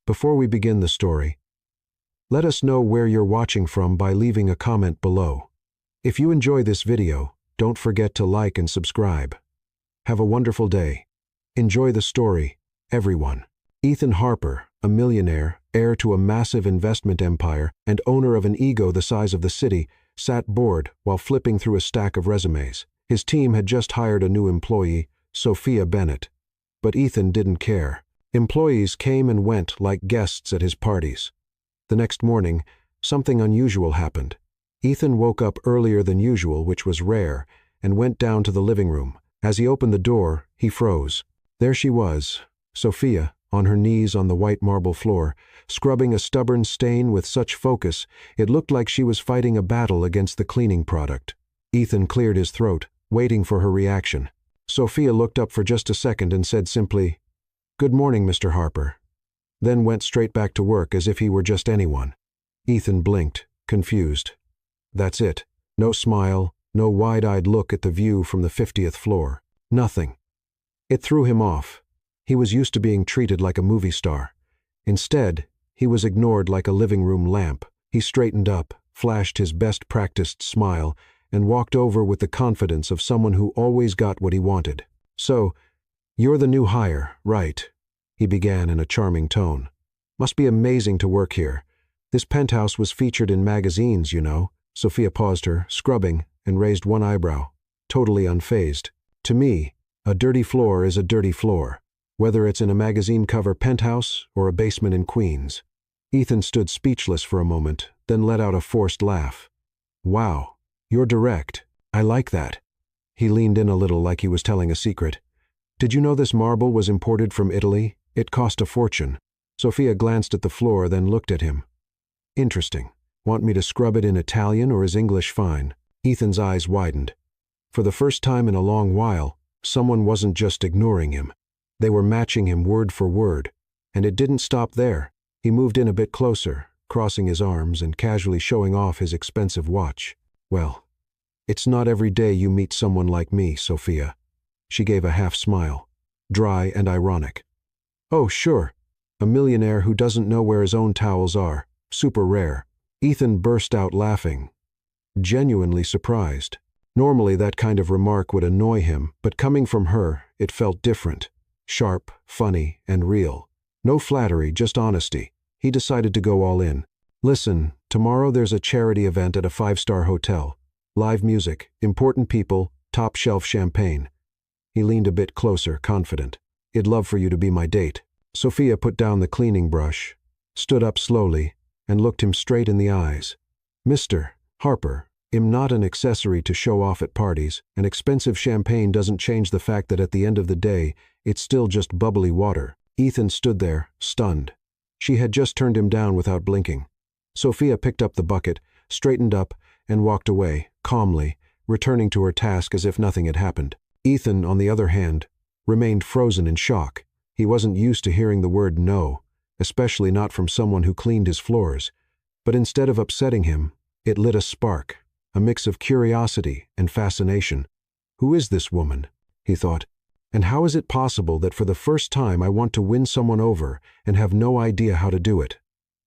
Before we begin the story, let us know where you're watching from by leaving a comment below. If you enjoy this video, don't forget to like and subscribe. Have a wonderful day. Enjoy the story, everyone. Ethan Harper, a millionaire, heir to a massive investment empire, and owner of an ego the size of the city, sat bored while flipping through a stack of resumes. His team had just hired a new employee, Sophia Bennett. But Ethan didn't care. Employees came and went like guests at his parties. The next morning, something unusual happened. Ethan woke up earlier than usual, which was rare, and went down to the living room. As he opened the door, he froze. There she was, Sophia, on her knees on the white marble floor, scrubbing a stubborn stain with such focus it looked like she was fighting a battle against the cleaning product. Ethan cleared his throat, waiting for her reaction. Sophia looked up for just a second and said simply, "Good morning, Mr. Harper," then went straight back to work as if he were just anyone. Ethan blinked, confused. That's it. No smile, no wide-eyed look at the view from the 50th floor. Nothing. It threw him off. He was used to being treated like a movie star. Instead, he was ignored like a living room lamp. He straightened up, flashed his best practiced smile, and walked over with the confidence of someone who always got what he wanted. "So, you're the new hire, right?" he began in a charming tone. "Must be amazing to work here. This penthouse was featured in magazines, you know." Sophia paused her, scrubbing, and raised one eyebrow, totally unfazed. "To me, a dirty floor is a dirty floor, whether it's in a magazine cover penthouse or a basement in Queens." Ethan stood speechless for a moment, then let out a forced laugh. "Wow, you're direct. I like that." He leaned in a little like he was telling a secret. "Did you know this marble was imported from Italy? It cost a fortune." Sophia glanced at the floor, then looked at him. "Interesting. Want me to scrub it in Italian, or is English fine?" Ethan's eyes widened. For the first time in a long while, someone wasn't just ignoring him. They were matching him word for word. And it didn't stop there. He moved in a bit closer, crossing his arms and casually showing off his expensive watch. "Well, it's not every day you meet someone like me, Sophia." She gave a half smile, dry and ironic. "Oh, sure. A millionaire who doesn't know where his own towels are. Super rare." Ethan burst out laughing, genuinely surprised. Normally that kind of remark would annoy him, but coming from her, it felt different. Sharp, funny, and real. No flattery, just honesty. He decided to go all in. "Listen, tomorrow there's a charity event at a 5-star hotel. Live music, important people, top-shelf champagne." He leaned a bit closer, confident. "I'd love for you to be my date." Sophia put down the cleaning brush, stood up slowly, and looked him straight in the eyes. "Mr. Harper, I'm not an accessory to show off at parties, and expensive champagne doesn't change the fact that at the end of the day, it's still just bubbly water." Ethan stood there, stunned. She had just turned him down without blinking. Sophia picked up the bucket, straightened up, and walked away, calmly, returning to her task as if nothing had happened. Ethan, on the other hand, remained frozen in shock. He wasn't used to hearing the word no, especially not from someone who cleaned his floors. But instead of upsetting him, it lit a spark, a mix of curiosity and fascination. "Who is this woman?" he thought. "And how is it possible that for the first time I want to win someone over and have no idea how to do it?"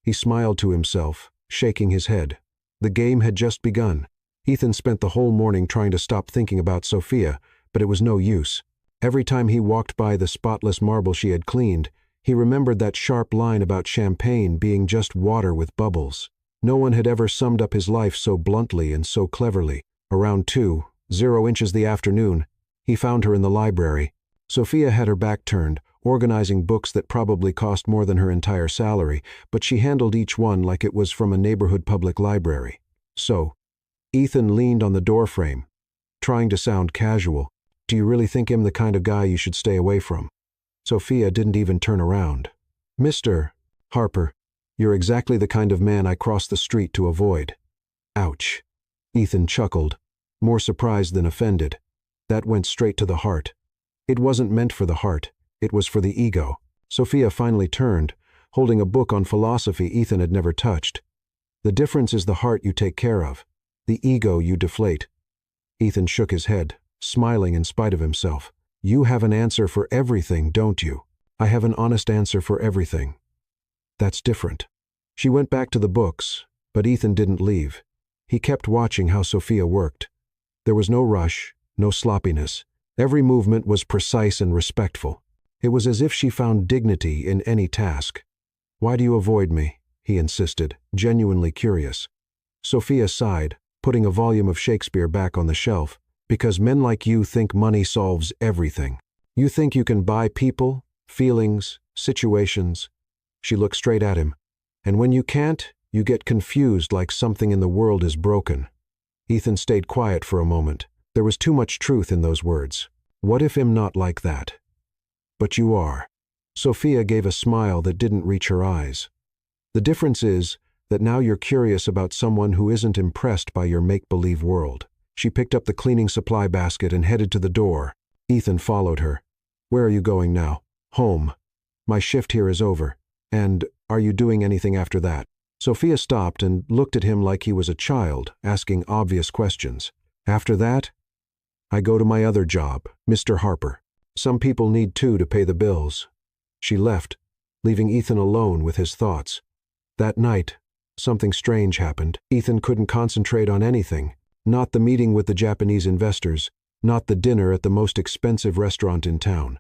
He smiled to himself, shaking his head. The game had just begun. Ethan spent the whole morning trying to stop thinking about Sophia, but it was no use. Every time he walked by the spotless marble she had cleaned, he remembered that sharp line about champagne being just water with bubbles. No one had ever summed up his life so bluntly and so cleverly. Around 2:00 the afternoon, he found her in the library. Sophia had her back turned, organizing books that probably cost more than her entire salary, but she handled each one like it was from a neighborhood public library. "So," Ethan leaned on the doorframe, trying to sound casual, "do you really think I'm the kind of guy you should stay away from?" Sophia didn't even turn around. "Mr. Harper, you're exactly the kind of man I crossed the street to avoid." Ouch. Ethan chuckled, more surprised than offended. That went straight to the heart. It wasn't meant for the heart, it was for the ego. Sophia finally turned, holding a book on philosophy Ethan had never touched. "The difference is the heart you take care of, the ego you deflate." Ethan shook his head, smiling in spite of himself. "You have an answer for everything, don't you?" "I have an honest answer for everything." That's different. She went back to the books, but Ethan didn't leave. He kept watching how Sophia worked. There was no rush, no sloppiness. Every movement was precise and respectful. It was as if she found dignity in any task. "Why do you avoid me?" he insisted, genuinely curious. Sophia sighed, putting a volume of Shakespeare back on the shelf. "Because men like you think money solves everything. You think you can buy people, feelings, situations." She looked straight at him. "And when you can't, you get confused like something in the world is broken." Ethan stayed quiet for a moment. There was too much truth in those words. What if I'm not like that? "But you are." Sophia gave a smile that didn't reach her eyes. "The difference is that now you're curious about someone who isn't impressed by your make-believe world." She picked up the cleaning supply basket and headed to the door. Ethan followed her. "Where are you going now?" "Home. My shift here is over. And are you doing anything after that?" Sophia stopped and looked at him like he was a child, asking obvious questions. "After that? I go to my other job, Mr. Harper. Some people need two to pay the bills." She left, leaving Ethan alone with his thoughts. That night, something strange happened. Ethan couldn't concentrate on anything. Not the meeting with the Japanese investors, not the dinner at the most expensive restaurant in town.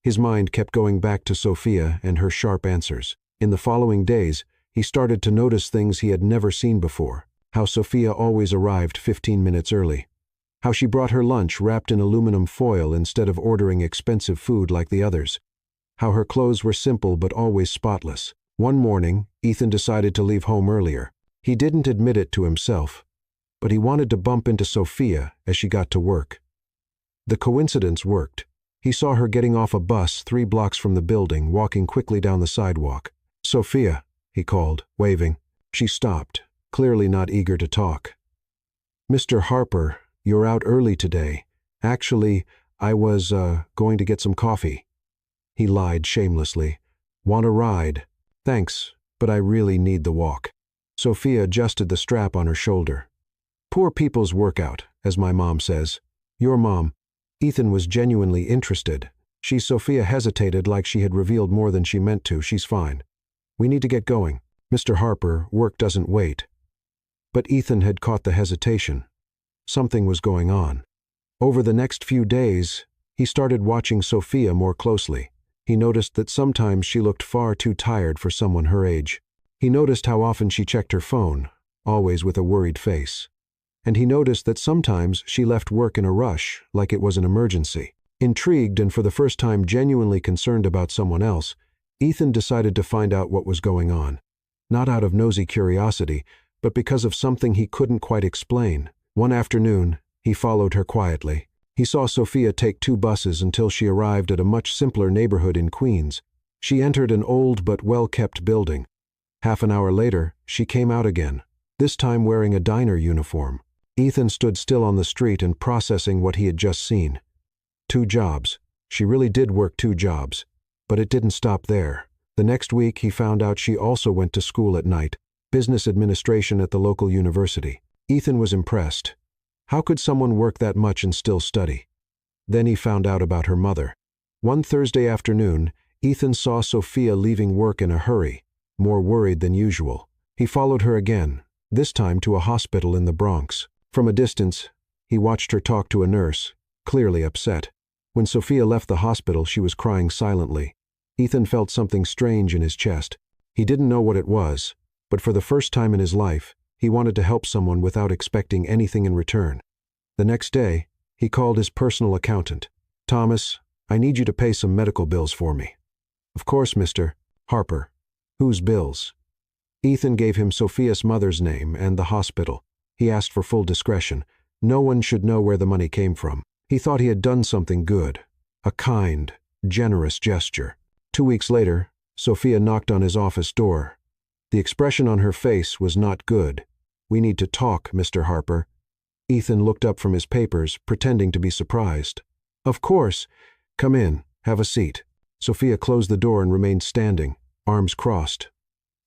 His mind kept going back to Sophia and her sharp answers. In the following days, he started to notice things he had never seen before. How Sophia always arrived 15 minutes early. How she brought her lunch wrapped in aluminum foil instead of ordering expensive food like the others. How her clothes were simple but always spotless. One morning, Ethan decided to leave home earlier. He didn't admit it to himself, but he wanted to bump into Sophia as she got to work. The coincidence worked. He saw her getting off a bus 3 blocks from the building, walking quickly down the sidewalk. "Sophia," he called, waving. She stopped, clearly not eager to talk. "Mr. Harper, you're out early today. Actually, I was, going to get some coffee." He lied shamelessly. "Want a ride?" "Thanks, but I really need the walk." Sophia adjusted the strap on her shoulder. "Poor people's workout, as my mom says." "Your mom." Ethan was genuinely interested. Sophia hesitated like she had revealed more than she meant to. "She's fine. We need to get going. Mr. Harper, work doesn't wait." But Ethan had caught the hesitation. Something was going on. Over the next few days, he started watching Sophia more closely. He noticed that sometimes she looked far too tired for someone her age. He noticed how often she checked her phone, always with a worried face. And he noticed that sometimes she left work in a rush, like it was an emergency. Intrigued and for the first time genuinely concerned about someone else, Ethan decided to find out what was going on. Not out of nosy curiosity, but because of something he couldn't quite explain. One afternoon, he followed her quietly. He saw Sophia take 2 buses until she arrived at a much simpler neighborhood in Queens. She entered an old but well-kept building. Half an hour later, she came out again, this time wearing a diner uniform. Ethan stood still on the street and processing what he had just seen. 2 jobs. She really did work 2 jobs. But it didn't stop there. The next week, he found out she also went to school at night, business administration at the local university. Ethan was impressed. How could someone work that much and still study? Then he found out about her mother. One Thursday afternoon, Ethan saw Sophia leaving work in a hurry, more worried than usual. He followed her again, this time to a hospital in the Bronx. From a distance, he watched her talk to a nurse, clearly upset. When Sophia left the hospital, she was crying silently. Ethan felt something strange in his chest. He didn't know what it was, but for the first time in his life, he wanted to help someone without expecting anything in return. The next day, he called his personal accountant. "Thomas, I need you to pay some medical bills for me." "Of course, Mr. Harper." "Whose bills?" Ethan gave him Sophia's mother's name and the hospital. He asked for full discretion. No one should know where the money came from. He thought he had done something good, a kind, generous gesture. 2 weeks later, Sophia knocked on his office door. The expression on her face was not good. "We need to talk, Mr. Harper." Ethan looked up from his papers, pretending to be surprised. "Of course. Come in. Have a seat." Sophia closed the door and remained standing, arms crossed.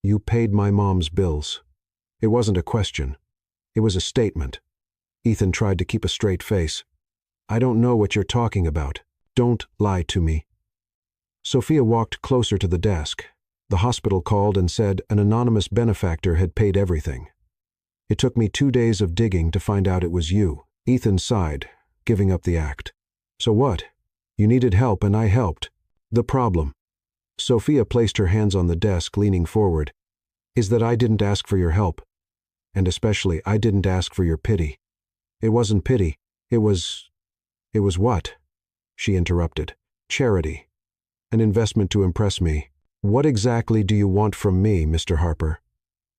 "You paid my mom's bills." It wasn't a question. It was a statement. Ethan tried to keep a straight face. "I don't know what you're talking about. Don't lie to me." Sophia walked closer to the desk. The hospital called and said an anonymous benefactor had paid everything. It took me 2 days of digging to find out it was you. Ethan sighed, giving up the act. So what? You needed help and I helped. The problem. Sophia placed her hands on the desk, leaning forward, is that I didn't ask for your help. And especially, I didn't ask for your pity. It wasn't pity. It was what? She interrupted. Charity. An investment to impress me. What exactly do you want from me, Mr. Harper?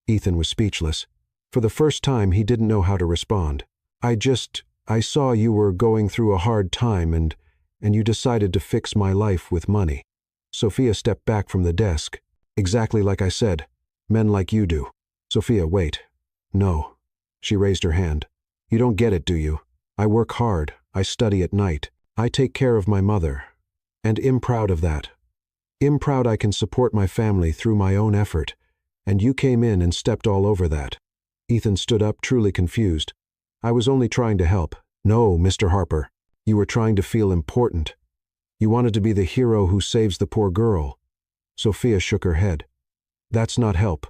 Ethan was speechless. For the first time, he didn't know how to respond. I saw you were going through a hard time and you decided to fix my life with money. Sophia stepped back from the desk. Exactly like I said. Men like you do. Sophia, wait. No. She raised her hand. You don't get it, do you? I work hard. I study at night. I take care of my mother. And I'm proud of that. I'm proud I can support my family through my own effort. And you came in and stepped all over that. Ethan stood up, truly confused. I was only trying to help. No, Mr. Harper. You were trying to feel important. You wanted to be the hero who saves the poor girl. Sophia shook her head. That's not help.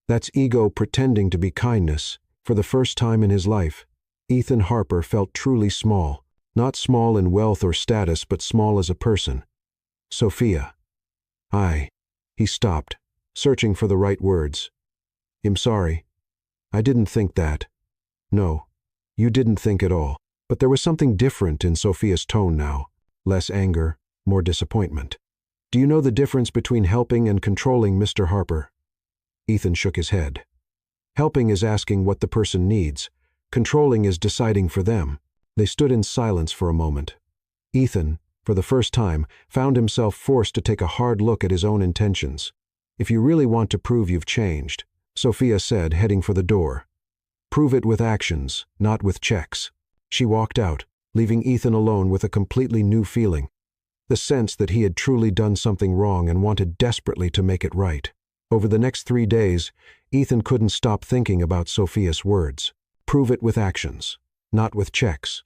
That's ego pretending to be kindness. For the first time in his life, Ethan Harper felt truly small. Not small in wealth or status, but small as a person. Sophia. He stopped, searching for the right words. I'm sorry. I didn't think that. No, you didn't think at all. But there was something different in Sophia's tone now. Less anger, more disappointment. Do you know the difference between helping and controlling, Mr. Harper? Ethan shook his head. Helping is asking what the person needs. Controlling is deciding for them. They stood in silence for a moment. Ethan, for the first time, found himself forced to take a hard look at his own intentions. If you really want to prove you've changed, Sophia said, heading for the door. Prove it with actions, not with checks. She walked out, leaving Ethan alone with a completely new feeling. The sense that he had truly done something wrong and wanted desperately to make it right. Over the next 3 days, Ethan couldn't stop thinking about Sophia's words. Prove it with actions, not with checks.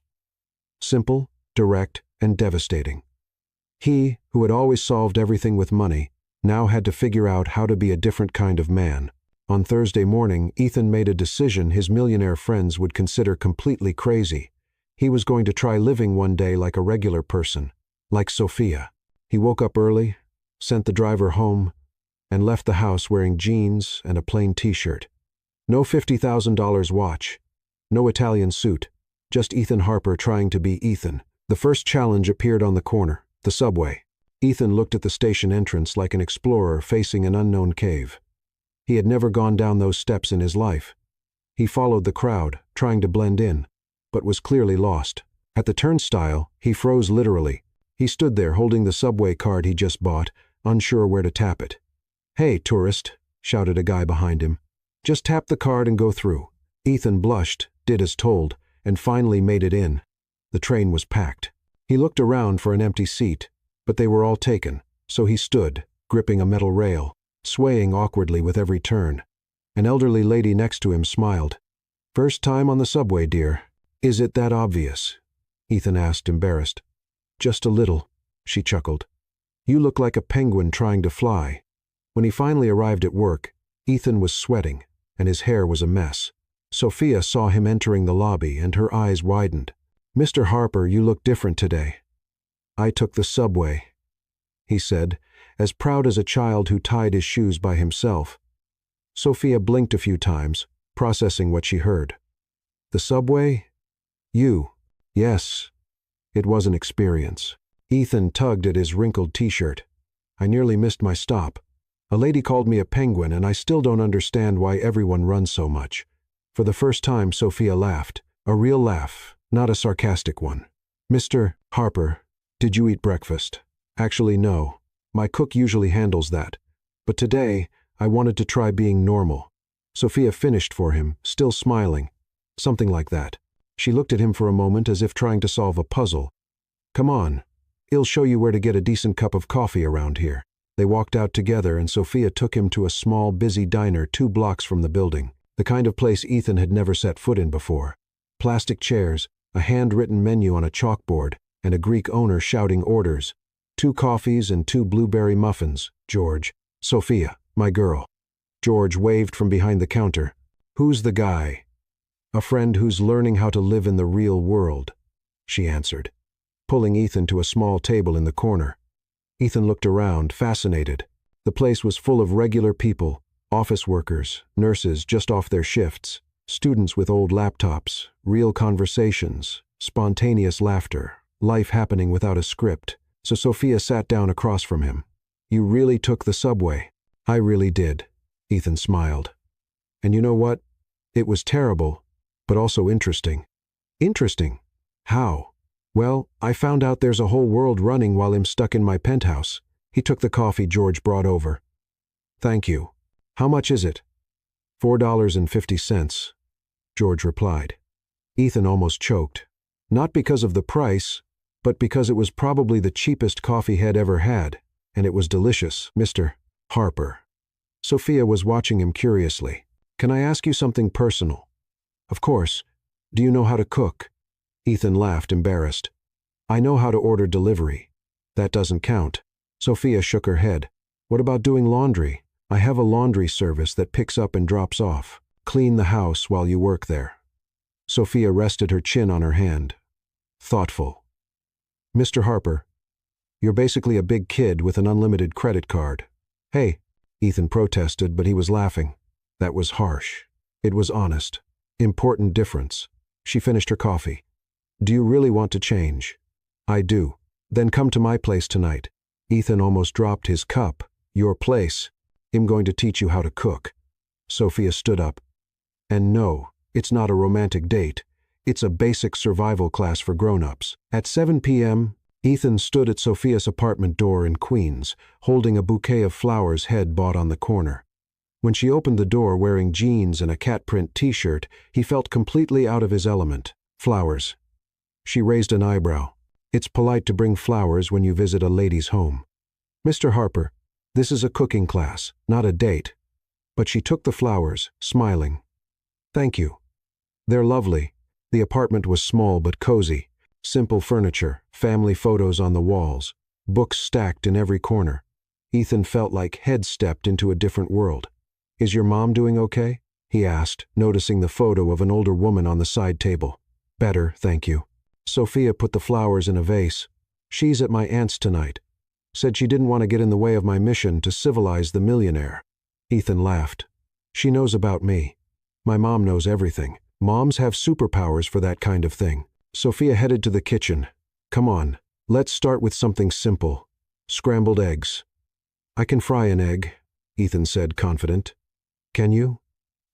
Simple, direct, and devastating. He, who had always solved everything with money, now had to figure out how to be a different kind of man. On Thursday morning, Ethan made a decision his millionaire friends would consider completely crazy. He was going to try living one day like a regular person, like Sophia. He woke up early, sent the driver home, and left the house wearing jeans and a plain t-shirt. No $50,000 watch, no Italian suit, just Ethan Harper trying to be Ethan. The first challenge appeared on the corner, the subway. Ethan looked at the station entrance like an explorer facing an unknown cave. He had never gone down those steps in his life. He followed the crowd, trying to blend in, but was clearly lost. At the turnstile, he froze literally. He stood there holding the subway card he just bought, unsure where to tap it. Hey, tourist, shouted a guy behind him. Just tap the card and go through. Ethan blushed, did as told, and finally made it in. The train was packed. He looked around for an empty seat, but they were all taken, so he stood, gripping a metal rail, swaying awkwardly with every turn. An elderly lady next to him smiled. First time on the subway, dear. Is it that obvious? Ethan asked, embarrassed. Just a little, she chuckled. You look like a penguin trying to fly. When he finally arrived at work, Ethan was sweating, and his hair was a mess. Sophia saw him entering the lobby, and her eyes widened. Mr. Harper, you look different today. I took the subway, he said, as proud as a child who tied his shoes by himself. Sophia blinked a few times, processing what she heard. The subway? You. Yes. It was an experience. Ethan tugged at his wrinkled t-shirt. I nearly missed my stop. A lady called me a penguin, and I still don't understand why everyone runs so much. For the first time, Sophia laughed. A real laugh, not a sarcastic one. Mr. Harper, did you eat breakfast? Actually, no. My cook usually handles that. But today, I wanted to try being normal. Sophia finished for him, still smiling. Something like that. She looked at him for a moment as if trying to solve a puzzle. Come on. I'll show you where to get a decent cup of coffee around here. They walked out together, and Sophia took him to a small, busy diner 2 blocks from the building, the kind of place Ethan had never set foot in before. Plastic chairs, a handwritten menu on a chalkboard, and a Greek owner shouting orders. 2 coffees and 2 blueberry muffins, George. Sophia, my girl. George waved from behind the counter. Who's the guy? A friend who's learning how to live in the real world, she answered, pulling Ethan to a small table in the corner. Ethan looked around, fascinated. The place was full of regular people, office workers, nurses just off their shifts, students with old laptops, real conversations, spontaneous laughter, life happening without a script. So Sophia sat down across from him. You really took the subway. I really did, Ethan smiled. And you know what? It was terrible, but also interesting. Interesting? How? Well, I found out there's a whole world running while I'm stuck in my penthouse. He took the coffee George brought over. Thank you. How much is it? $4.50, George replied. Ethan almost choked. Not because of the price, but because it was probably the cheapest coffee he'd ever had, and it was delicious. Mr. Harper. Sophia was watching him curiously. Can I ask you something personal? Of course. Do you know how to cook? Ethan laughed, embarrassed. I know how to order delivery. That doesn't count. Sophia shook her head. What about doing laundry? I have a laundry service that picks up and drops off. Clean the house while you work there. Sophia rested her chin on her hand. Thoughtful. Mr. Harper, you're basically a big kid with an unlimited credit card. Hey, Ethan protested, but he was laughing. That was harsh. It was honest. Important difference. She finished her coffee. Do you really want to change? I do. Then come to my place tonight. Ethan almost dropped his cup. Your place. I'm going to teach you how to cook. Sophia stood up. And no, it's not a romantic date. It's a basic survival class for grown-ups. At 7 p.m., Ethan stood at Sophia's apartment door in Queens, holding a bouquet of flowers Head bought on the corner. When she opened the door wearing jeans and a cat-print t-shirt, he felt completely out of his element. Flowers. She raised an eyebrow. It's polite to bring flowers when you visit a lady's home. Mr. Harper, this is a cooking class, not a date. But she took the flowers, smiling. Thank you. They're lovely. The apartment was small but cozy. Simple furniture, family photos on the walls, books stacked in every corner. Ethan felt like Head stepped into a different world. Is your mom doing okay? He asked, noticing the photo of an older woman on the side table. Better, thank you. Sophia put the flowers in a vase. She's at my aunt's tonight. Said she didn't want to get in the way of my mission to civilize the millionaire. Ethan laughed. She knows about me. My mom knows everything. Moms have superpowers for that kind of thing. Sophia headed to the kitchen. Come on, let's start with something simple. Scrambled eggs. I can fry an egg, Ethan said, confident. Can you?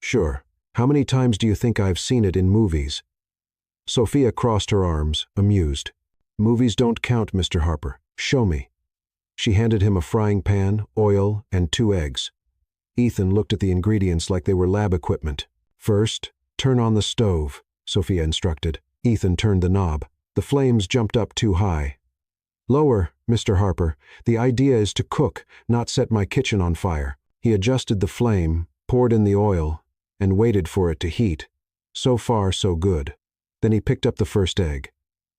Sure. How many times do you think I've seen it in movies? Sophia crossed her arms, amused. Movies don't count, Mr. Harper. Show me. She handed him a frying pan, oil, and 2 eggs. Ethan looked at the ingredients like they were lab equipment. First, turn on the stove, Sophia instructed. Ethan turned the knob. The flames jumped up too high. Lower, Mr. Harper. The idea is to cook, not set my kitchen on fire. He adjusted the flame, poured in the oil, and waited for it to heat. So far, so good. Then he picked up the first egg.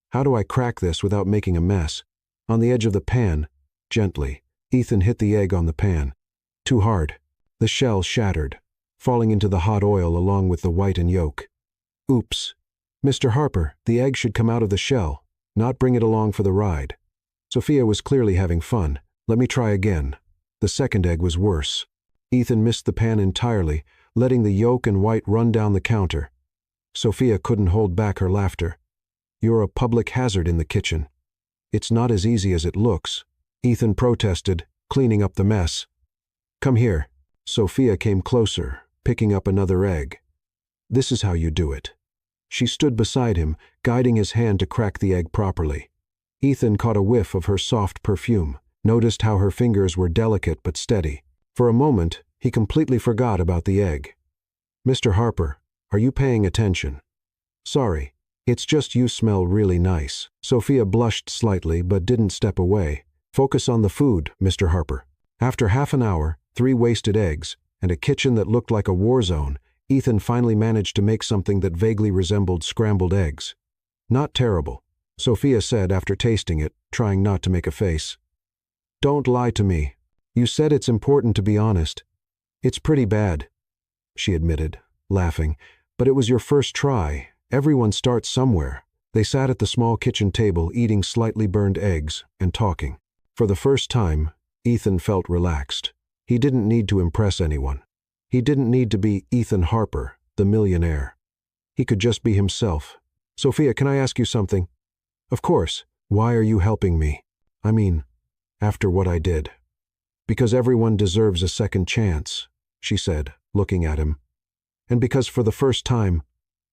How do I crack this without making a mess? On the edge of the pan, gently, Ethan hit the egg on the pan. Too hard. The shell shattered, falling into the hot oil along with the white and yolk. Oops. Mr. Harper, the egg should come out of the shell, not bring it along for the ride. Sophia was clearly having fun. Let me try again. The second egg was worse. Ethan missed the pan entirely, letting the yolk and white run down the counter. Sophia couldn't hold back her laughter. You're a public hazard in the kitchen. It's not as easy as it looks. Ethan protested, cleaning up the mess. Come here. Sophia came closer, picking up another egg. This is how you do it. She stood beside him, guiding his hand to crack the egg properly. Ethan caught a whiff of her soft perfume, noticed how her fingers were delicate but steady. For a moment, he completely forgot about the egg. Mr. Harper, are you paying attention? Sorry, it's just you smell really nice. Sophia blushed slightly but didn't step away. Focus on the food, Mr. Harper. After half an hour, 3 wasted eggs, and a kitchen that looked like a war zone, Ethan finally managed to make something that vaguely resembled scrambled eggs. Not terrible, Sophia said after tasting it, trying not to make a face. Don't lie to me. You said it's important to be honest. It's pretty bad, she admitted, laughing. But it was your first try. Everyone starts somewhere. They sat at the small kitchen table eating slightly burned eggs and talking. For the first time, Ethan felt relaxed. He didn't need to impress anyone. He didn't need to be Ethan Harper, the millionaire. He could just be himself. Sophia, can I ask you something? Of course. Why are you helping me? I mean, after what I did. Because everyone deserves a second chance, she said, looking at him. And because for the first time,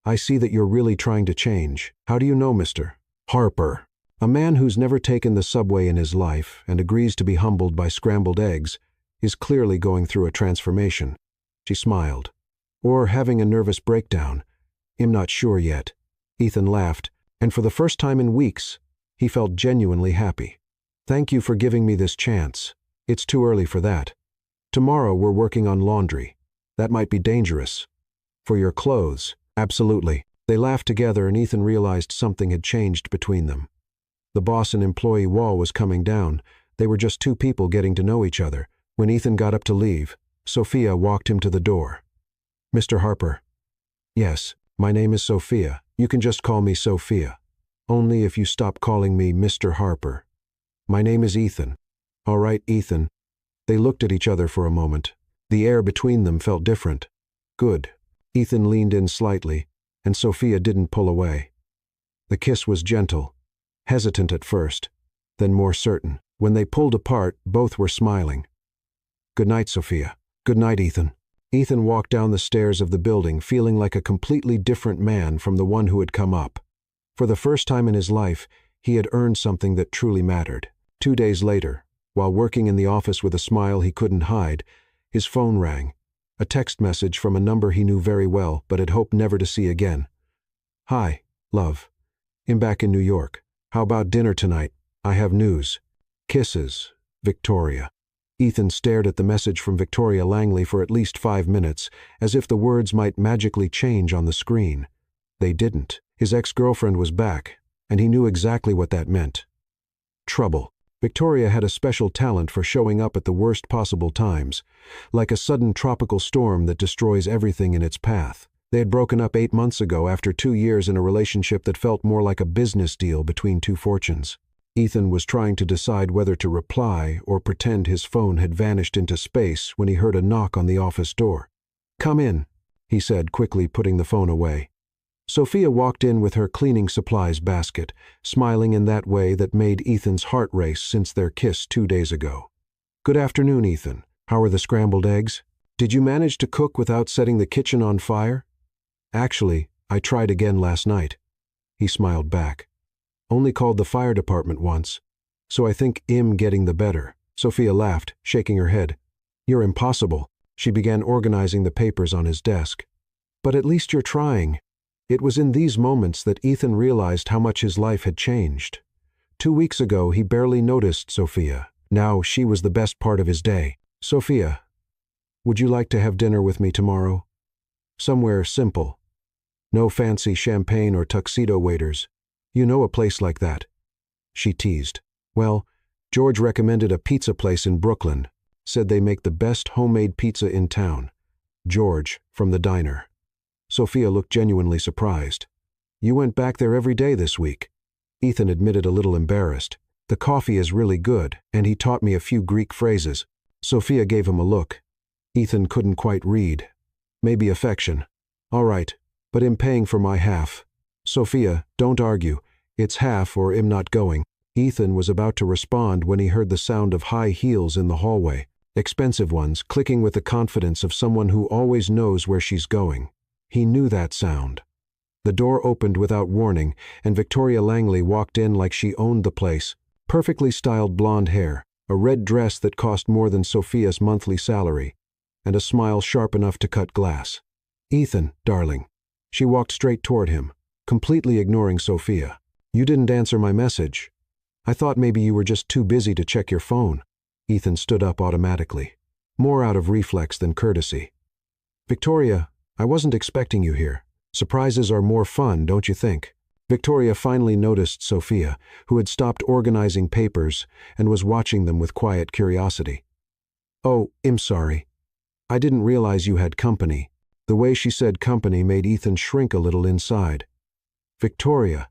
I see that you're really trying to change. How do you know, Mr. Harper? A man who's never taken the subway in his life and agrees to be humbled by scrambled eggs is clearly going through a transformation. She smiled. Or having a nervous breakdown. I'm not sure yet. Ethan laughed, and for the first time in weeks, he felt genuinely happy. Thank you for giving me this chance. It's too early for that. Tomorrow we're working on laundry. That might be dangerous. For your clothes, absolutely. They laughed together and Ethan realized something had changed between them. The boss and employee wall was coming down. They were just two people getting to know each other. When Ethan got up to leave, Sophia walked him to the door. Mr. Harper. Yes, my name is Sophia. You can just call me Sophia. Only if you stop calling me Mr. Harper. My name is Ethan. All right, Ethan. They looked at each other for a moment. The air between them felt different. Good. Ethan leaned in slightly, and Sophia didn't pull away. The kiss was gentle, hesitant at first, then more certain. When they pulled apart, both were smiling. Good night, Sophia. Good night, Ethan. Ethan walked down the stairs of the building feeling like a completely different man from the one who had come up. For the first time in his life, he had earned something that truly mattered. 2 days later, while working in the office with a smile he couldn't hide, his phone rang. A text message from a number he knew very well but had hoped never to see again. Hi, love. I'm back in New York. How about dinner tonight? I have news. Kisses, Victoria. Ethan stared at the message from Victoria Langley for at least 5 minutes, as if the words might magically change on the screen. They didn't. His ex-girlfriend was back, and he knew exactly what that meant. Trouble. Victoria had a special talent for showing up at the worst possible times, like a sudden tropical storm that destroys everything in its path. They had broken up 8 months ago after 2 years in a relationship that felt more like a business deal between two fortunes. Ethan was trying to decide whether to reply or pretend his phone had vanished into space when he heard a knock on the office door. Come in, he said, quickly putting the phone away. Sophia walked in with her cleaning supplies basket, smiling in that way that made Ethan's heart race since their kiss 2 days ago. Good afternoon, Ethan. How are the scrambled eggs? Did you manage to cook without setting the kitchen on fire? Actually, I tried again last night. He smiled back. Only called the fire department once, so I think I'm getting the better. Sophia laughed, shaking her head. You're impossible. She began organizing the papers on his desk. But at least you're trying. It was in these moments that Ethan realized how much his life had changed. 2 weeks ago, he barely noticed Sophia. Now she was the best part of his day. Sophia, would you like to have dinner with me tomorrow? Somewhere simple. No fancy champagne or tuxedo waiters. You know a place like that. She teased. Well, George recommended a pizza place in Brooklyn. Said they make the best homemade pizza in town. George, from the diner. Sophia looked genuinely surprised. You went back there every day this week. Ethan admitted a little embarrassed. The coffee is really good, and he taught me a few Greek phrases. Sophia gave him a look. Ethan couldn't quite read. Maybe affection. All right, but I'm paying for my half. Sophia, don't argue. It's half or I'm not going. Ethan was about to respond when he heard the sound of high heels in the hallway. Expensive ones, clicking with the confidence of someone who always knows where she's going. He knew that sound. The door opened without warning, and Victoria Langley walked in like she owned the place. Perfectly styled blonde hair, a red dress that cost more than Sophia's monthly salary, and a smile sharp enough to cut glass. Ethan, darling. She walked straight toward him, completely ignoring Sophia. You didn't answer my message. I thought maybe you were just too busy to check your phone. Ethan stood up automatically, more out of reflex than courtesy. Victoria, I wasn't expecting you here. Surprises are more fun, don't you think? Victoria finally noticed Sophia, who had stopped organizing papers and was watching them with quiet curiosity. Oh, I'm sorry. I didn't realize you had company. The way she said company made Ethan shrink a little inside. Victoria.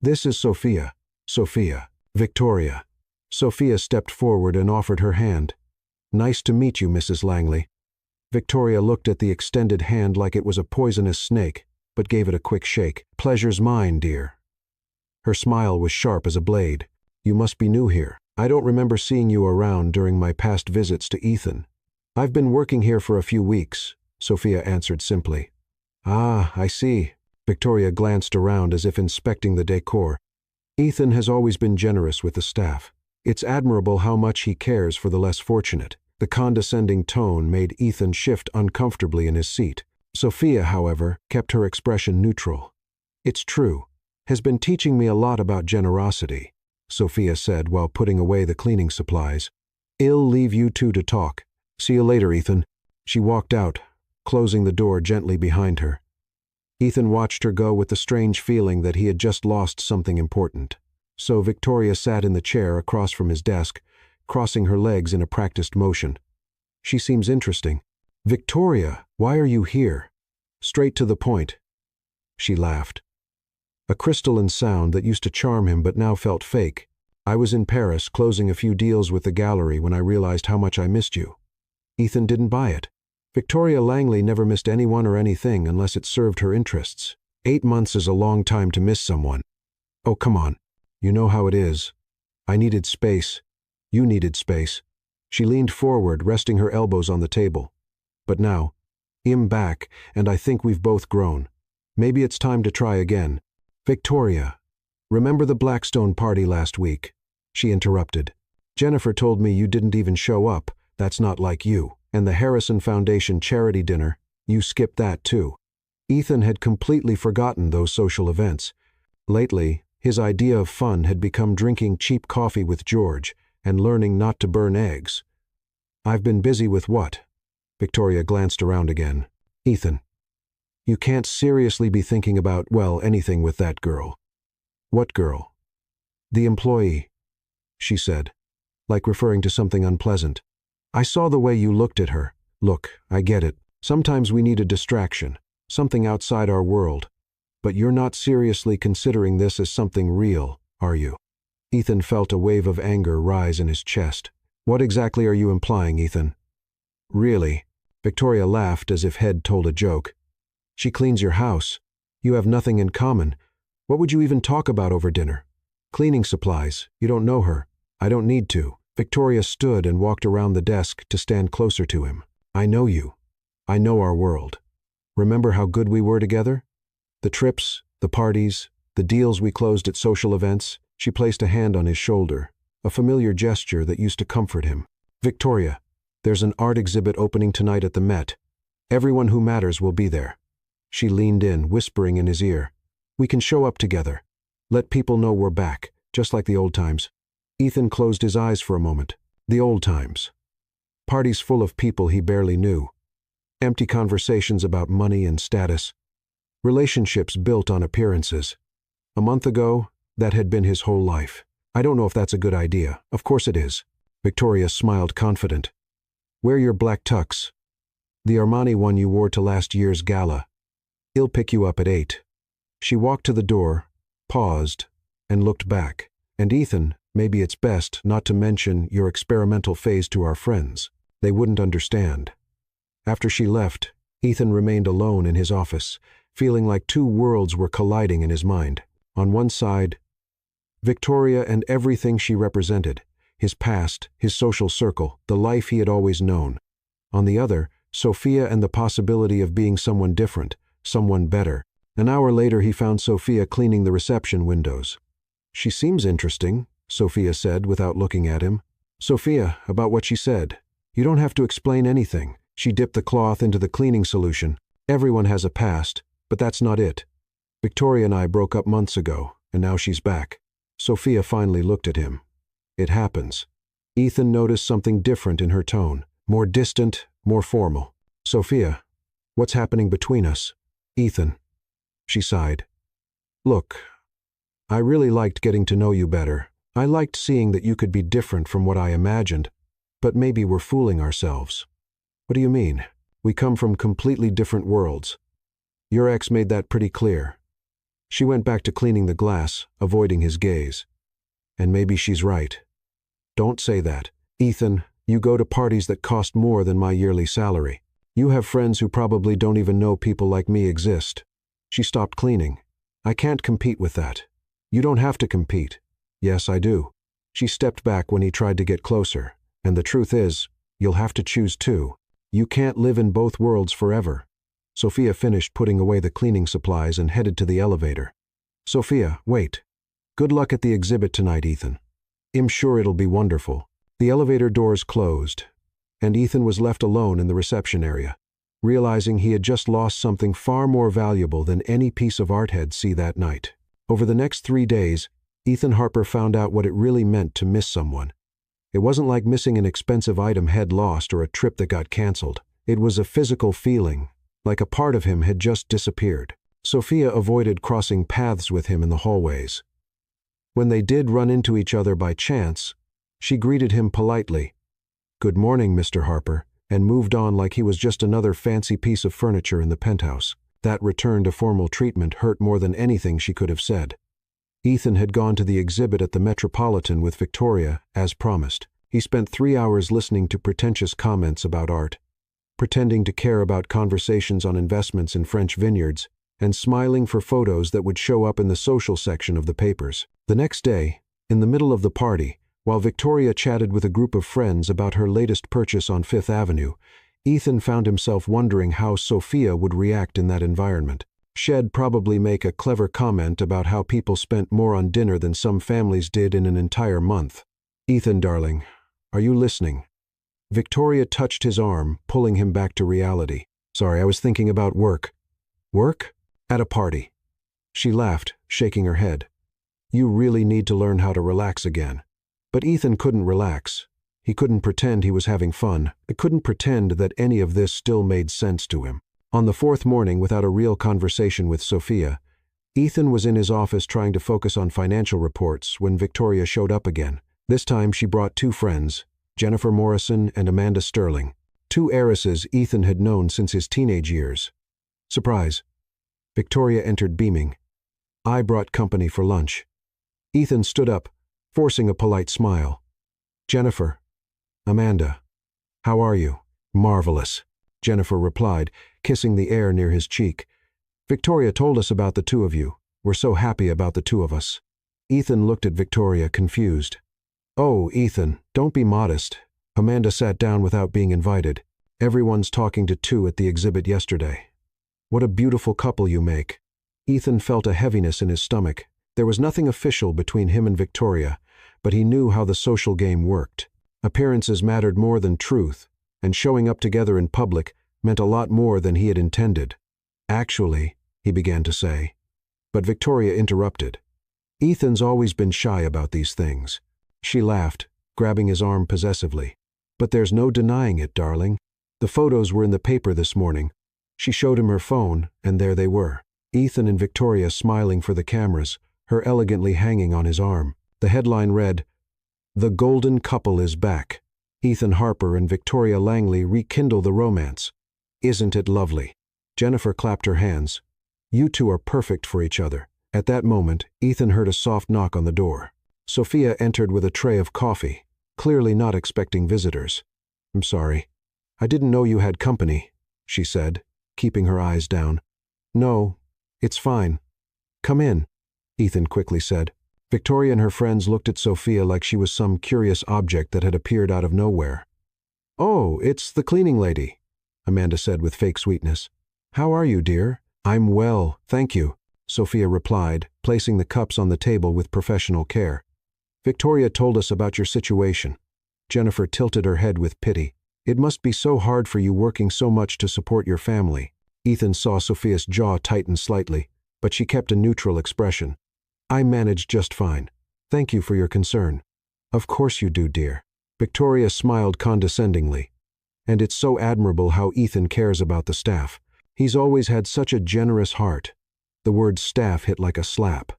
This is Sophia. Sophia. Victoria. Sophia stepped forward and offered her hand. Nice to meet you, Mrs. Langley. Victoria looked at the extended hand like it was a poisonous snake, but gave it a quick shake. Pleasure's mine, dear. Her smile was sharp as a blade. You must be new here. I don't remember seeing you around during my past visits to Ethan. I've been working here for a few weeks, Sophia answered simply. Ah, I see. Victoria glanced around as if inspecting the decor. Ethan has always been generous with the staff. It's admirable how much he cares for the less fortunate. The condescending tone made Ethan shift uncomfortably in his seat. Sophia, however, kept her expression neutral. It's true. Has been teaching me a lot about generosity, Sophia said while putting away the cleaning supplies. I'll leave you two to talk. See you later, Ethan. She walked out, closing the door gently behind her. Ethan watched her go with the strange feeling that he had just lost something important. So Victoria sat in the chair across from his desk, crossing her legs in a practiced motion. She seems interesting. Victoria, why are you here? Straight to the point. She laughed. A crystalline sound that used to charm him but now felt fake. I was in Paris closing a few deals with the gallery when I realized how much I missed you. Ethan didn't buy it. Victoria Langley never missed anyone or anything unless it served her interests. 8 months is a long time to miss someone. Oh, come on. You know how it is. I needed space. You needed space. She leaned forward, resting her elbows on the table. But now, I'm back, and I think we've both grown. Maybe it's time to try again. Victoria, remember the Blackstone party last week? She interrupted. Jennifer told me you didn't even show up. That's not like you. And the Harrison Foundation charity dinner, you skipped that too. Ethan had completely forgotten those social events. Lately, his idea of fun had become drinking cheap coffee with George and learning not to burn eggs. I've been busy with what? Victoria glanced around again. Ethan, you can't seriously be thinking about, well, anything with that girl. What girl? The employee, she said, like referring to something unpleasant. I saw the way you looked at her. Look, I get it. Sometimes we need a distraction, something outside our world. But you're not seriously considering this as something real, are you? Ethan felt a wave of anger rise in his chest. What exactly are you implying, Ethan? Really? Victoria laughed as if Head told a joke. She cleans your house. You have nothing in common. What would you even talk about over dinner? Cleaning supplies. You don't know her. I don't need to. Victoria stood and walked around the desk to stand closer to him. I know you. I know our world. Remember how good we were together? The trips, the parties, the deals we closed at social events. She placed a hand on his shoulder, a familiar gesture that used to comfort him. Victoria, there's an art exhibit opening tonight at the Met. Everyone who matters will be there. She leaned in, whispering in his ear. We can show up together. Let people know we're back, just like the old times. Ethan closed his eyes for a moment. The old times. Parties full of people he barely knew. Empty conversations about money and status. Relationships built on appearances. A month ago, that had been his whole life. I don't know if that's a good idea. Of course it is. Victoria smiled confident. Wear your black tux. The Armani one you wore to last year's gala. He'll pick you up at 8. She walked to the door, paused, and looked back. And Ethan, maybe it's best not to mention your experimental phase to our friends. They wouldn't understand. After she left, Ethan remained alone in his office, feeling like two worlds were colliding in his mind. On one side, Victoria and everything she represented, his past, his social circle, the life he had always known. On the other, Sophia and the possibility of being someone different, someone better. An hour later he found Sophia cleaning the reception windows. She seems interesting, Sophia said without looking at him. Sophia, about what she said. You don't have to explain anything. She dipped the cloth into the cleaning solution. Everyone has a past, but that's not it. Victoria and I broke up months ago, and now she's back. Sophia finally looked at him. It happens. Ethan noticed something different in her tone, more distant, more formal. Sophia, what's happening between us? Ethan. She sighed. Look, I really liked getting to know you better. I liked seeing that you could be different from what I imagined. But maybe we're fooling ourselves. What do you mean? We come from completely different worlds. Your ex made that pretty clear. She went back to cleaning the glass, avoiding his gaze. And maybe she's right. Don't say that. Ethan, you go to parties that cost more than my yearly salary. You have friends who probably don't even know people like me exist. She stopped cleaning. I can't compete with that. You don't have to compete. Yes, I do. She stepped back when he tried to get closer. And the truth is, you'll have to choose too. You can't live in both worlds forever. Sophia finished putting away the cleaning supplies and headed to the elevator. Sophia, wait. Good luck at the exhibit tonight, Ethan. I'm sure it'll be wonderful. The elevator doors closed, and Ethan was left alone in the reception area, realizing he had just lost something far more valuable than any piece of art he'd see that night. Over the next 3 days, Ethan Harper found out what it really meant to miss someone. It wasn't like missing an expensive item he'd lost or a trip that got canceled. It was a physical feeling, like a part of him had just disappeared. Sophia avoided crossing paths with him in the hallways. When they did run into each other by chance, she greeted him politely. "Good morning, Mr. Harper," and moved on like he was just another fancy piece of furniture in the penthouse. That return to formal treatment hurt more than anything she could have said. Ethan had gone to the exhibit at the Metropolitan with Victoria, as promised. He spent 3 hours listening to pretentious comments about art, pretending to care about conversations on investments in French vineyards, and smiling for photos that would show up in the social section of the papers. The next day, in the middle of the party, while Victoria chatted with a group of friends about her latest purchase on Fifth Avenue, Ethan found himself wondering how Sophia would react in that environment. She'd probably make a clever comment about how people spent more on dinner than some families did in an entire month. "Ethan, darling, are you listening?" Victoria touched his arm, pulling him back to reality. "Sorry, I was thinking about work." "Work?" "At a party." She laughed, shaking her head. "You really need to learn how to relax again." But Ethan couldn't relax. He couldn't pretend he was having fun. He couldn't pretend that any of this still made sense to him. On the 4th morning, without a real conversation with Sophia, Ethan was in his office trying to focus on financial reports when Victoria showed up again. This time she brought 2 friends, Jennifer Morrison and Amanda Sterling, 2 heiresses Ethan had known since his teenage years. "Surprise." Victoria entered beaming. "I brought company for lunch." Ethan stood up, forcing a polite smile. "Jennifer. Amanda. How are you?" "Marvelous," Jennifer replied, kissing the air near his cheek. "Victoria told us about the 2 of you. We're so happy about the 2 of us." Ethan looked at Victoria, confused. "Oh, Ethan, don't be modest." Amanda sat down without being invited. "Everyone's talking to 2 at the exhibit yesterday. What a beautiful couple you make." Ethan felt a heaviness in his stomach. There was nothing official between him and Victoria, but he knew how the social game worked. Appearances mattered more than truth, and showing up together in public meant a lot more than he had intended. "Actually," he began to say, but Victoria interrupted. "Ethan's always been shy about these things." She laughed, grabbing his arm possessively. "But there's no denying it, darling. The photos were in the paper this morning." She showed him her phone, and there they were. Ethan and Victoria smiling for the cameras, her elegantly hanging on his arm. The headline read, "The Golden Couple is Back. Ethan Harper and Victoria Langley rekindle the romance. Isn't it lovely?" Jennifer clapped her hands. "You 2 are perfect for each other." At that moment, Ethan heard a soft knock on the door. Sophia entered with a tray of coffee, clearly not expecting visitors. "I'm sorry. I didn't know you had company," she said, keeping her eyes down. "No, it's fine. Come in," Ethan quickly said. Victoria and her friends looked at Sophia like she was some curious object that had appeared out of nowhere. "Oh, it's the cleaning lady," Amanda said with fake sweetness. "How are you, dear?" "I'm well, thank you," Sophia replied, placing the cups on the table with professional care. "Victoria told us about your situation." Jennifer tilted her head with pity. "It must be so hard for you working so much to support your family." Ethan saw Sophia's jaw tighten slightly, but she kept a neutral expression. "I manage just fine. Thank you for your concern." "Of course you do, dear." Victoria smiled condescendingly. "And it's so admirable how Ethan cares about the staff. He's always had such a generous heart." The word staff hit like a slap.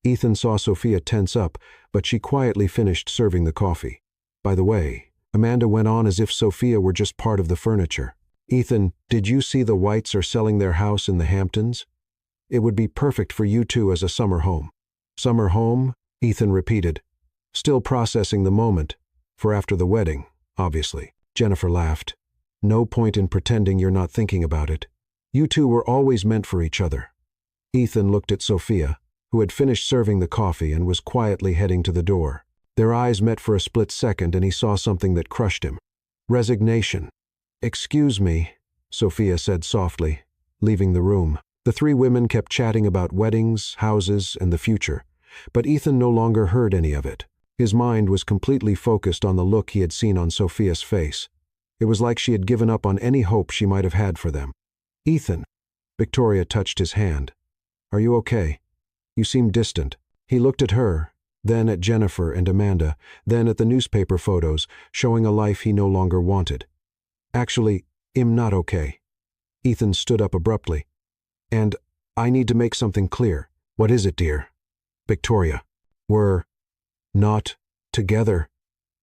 Ethan saw Sophia tense up, but she quietly finished serving the coffee. "By the way, Amanda went on as if Sophia were just part of the furniture. Ethan, did you see the Whites are selling their house in the Hamptons? It would be perfect for you two as a summer home. Summer home? Ethan repeated, still processing the moment, for after the wedding, obviously. Jennifer laughed. No point in pretending you're not thinking about it. You two were always meant for each other. Ethan looked at Sophia, who had finished serving the coffee and was quietly heading to the door. Their eyes met for a split second and he saw something that crushed him. Resignation. Excuse me, Sophia said softly, leaving the room. The three women kept chatting about weddings, houses, and the future, but Ethan no longer heard any of it. His mind was completely focused on the look he had seen on Sophia's face. It was like she had given up on any hope she might have had for them. Ethan. Victoria touched his hand. Are you okay? You seem distant. He looked at her, then at Jennifer and Amanda, then at the newspaper photos, showing a life he no longer wanted. Actually, I'm not okay. Ethan stood up abruptly. And I need to make something clear. What is it, dear? Victoria. We're not together,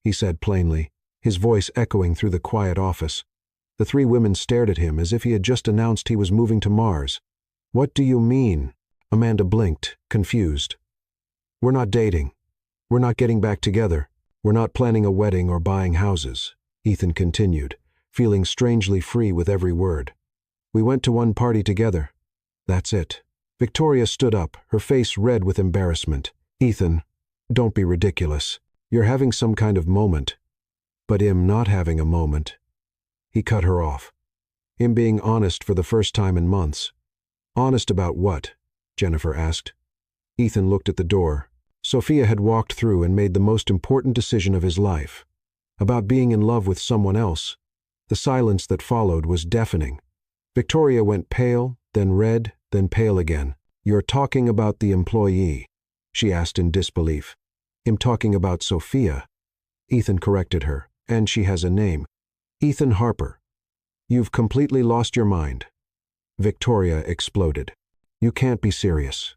he said plainly, his voice echoing through the quiet office. The three women stared at him as if he had just announced he was moving to Mars. What do you mean? Amanda blinked, confused. We're not dating. We're not getting back together. We're not planning a wedding or buying houses, Ethan continued, feeling strangely free with every word. We went to one party together. That's it. Victoria stood up, her face red with embarrassment. Ethan, don't be ridiculous. You're having some kind of moment. But I'm not having a moment. He cut her off. I'm being honest for the first time in months. Honest about what? Jennifer asked. Ethan looked at the door. Sophia had walked through and made the most important decision of his life. About being in love with someone else. The silence that followed was deafening. Victoria went pale, then red, then pale again. You're talking about the employee, she asked in disbelief. I'm talking about Sophia. Ethan corrected her. And she has a name. Ethan Harper. You've completely lost your mind. Victoria exploded. You can't be serious.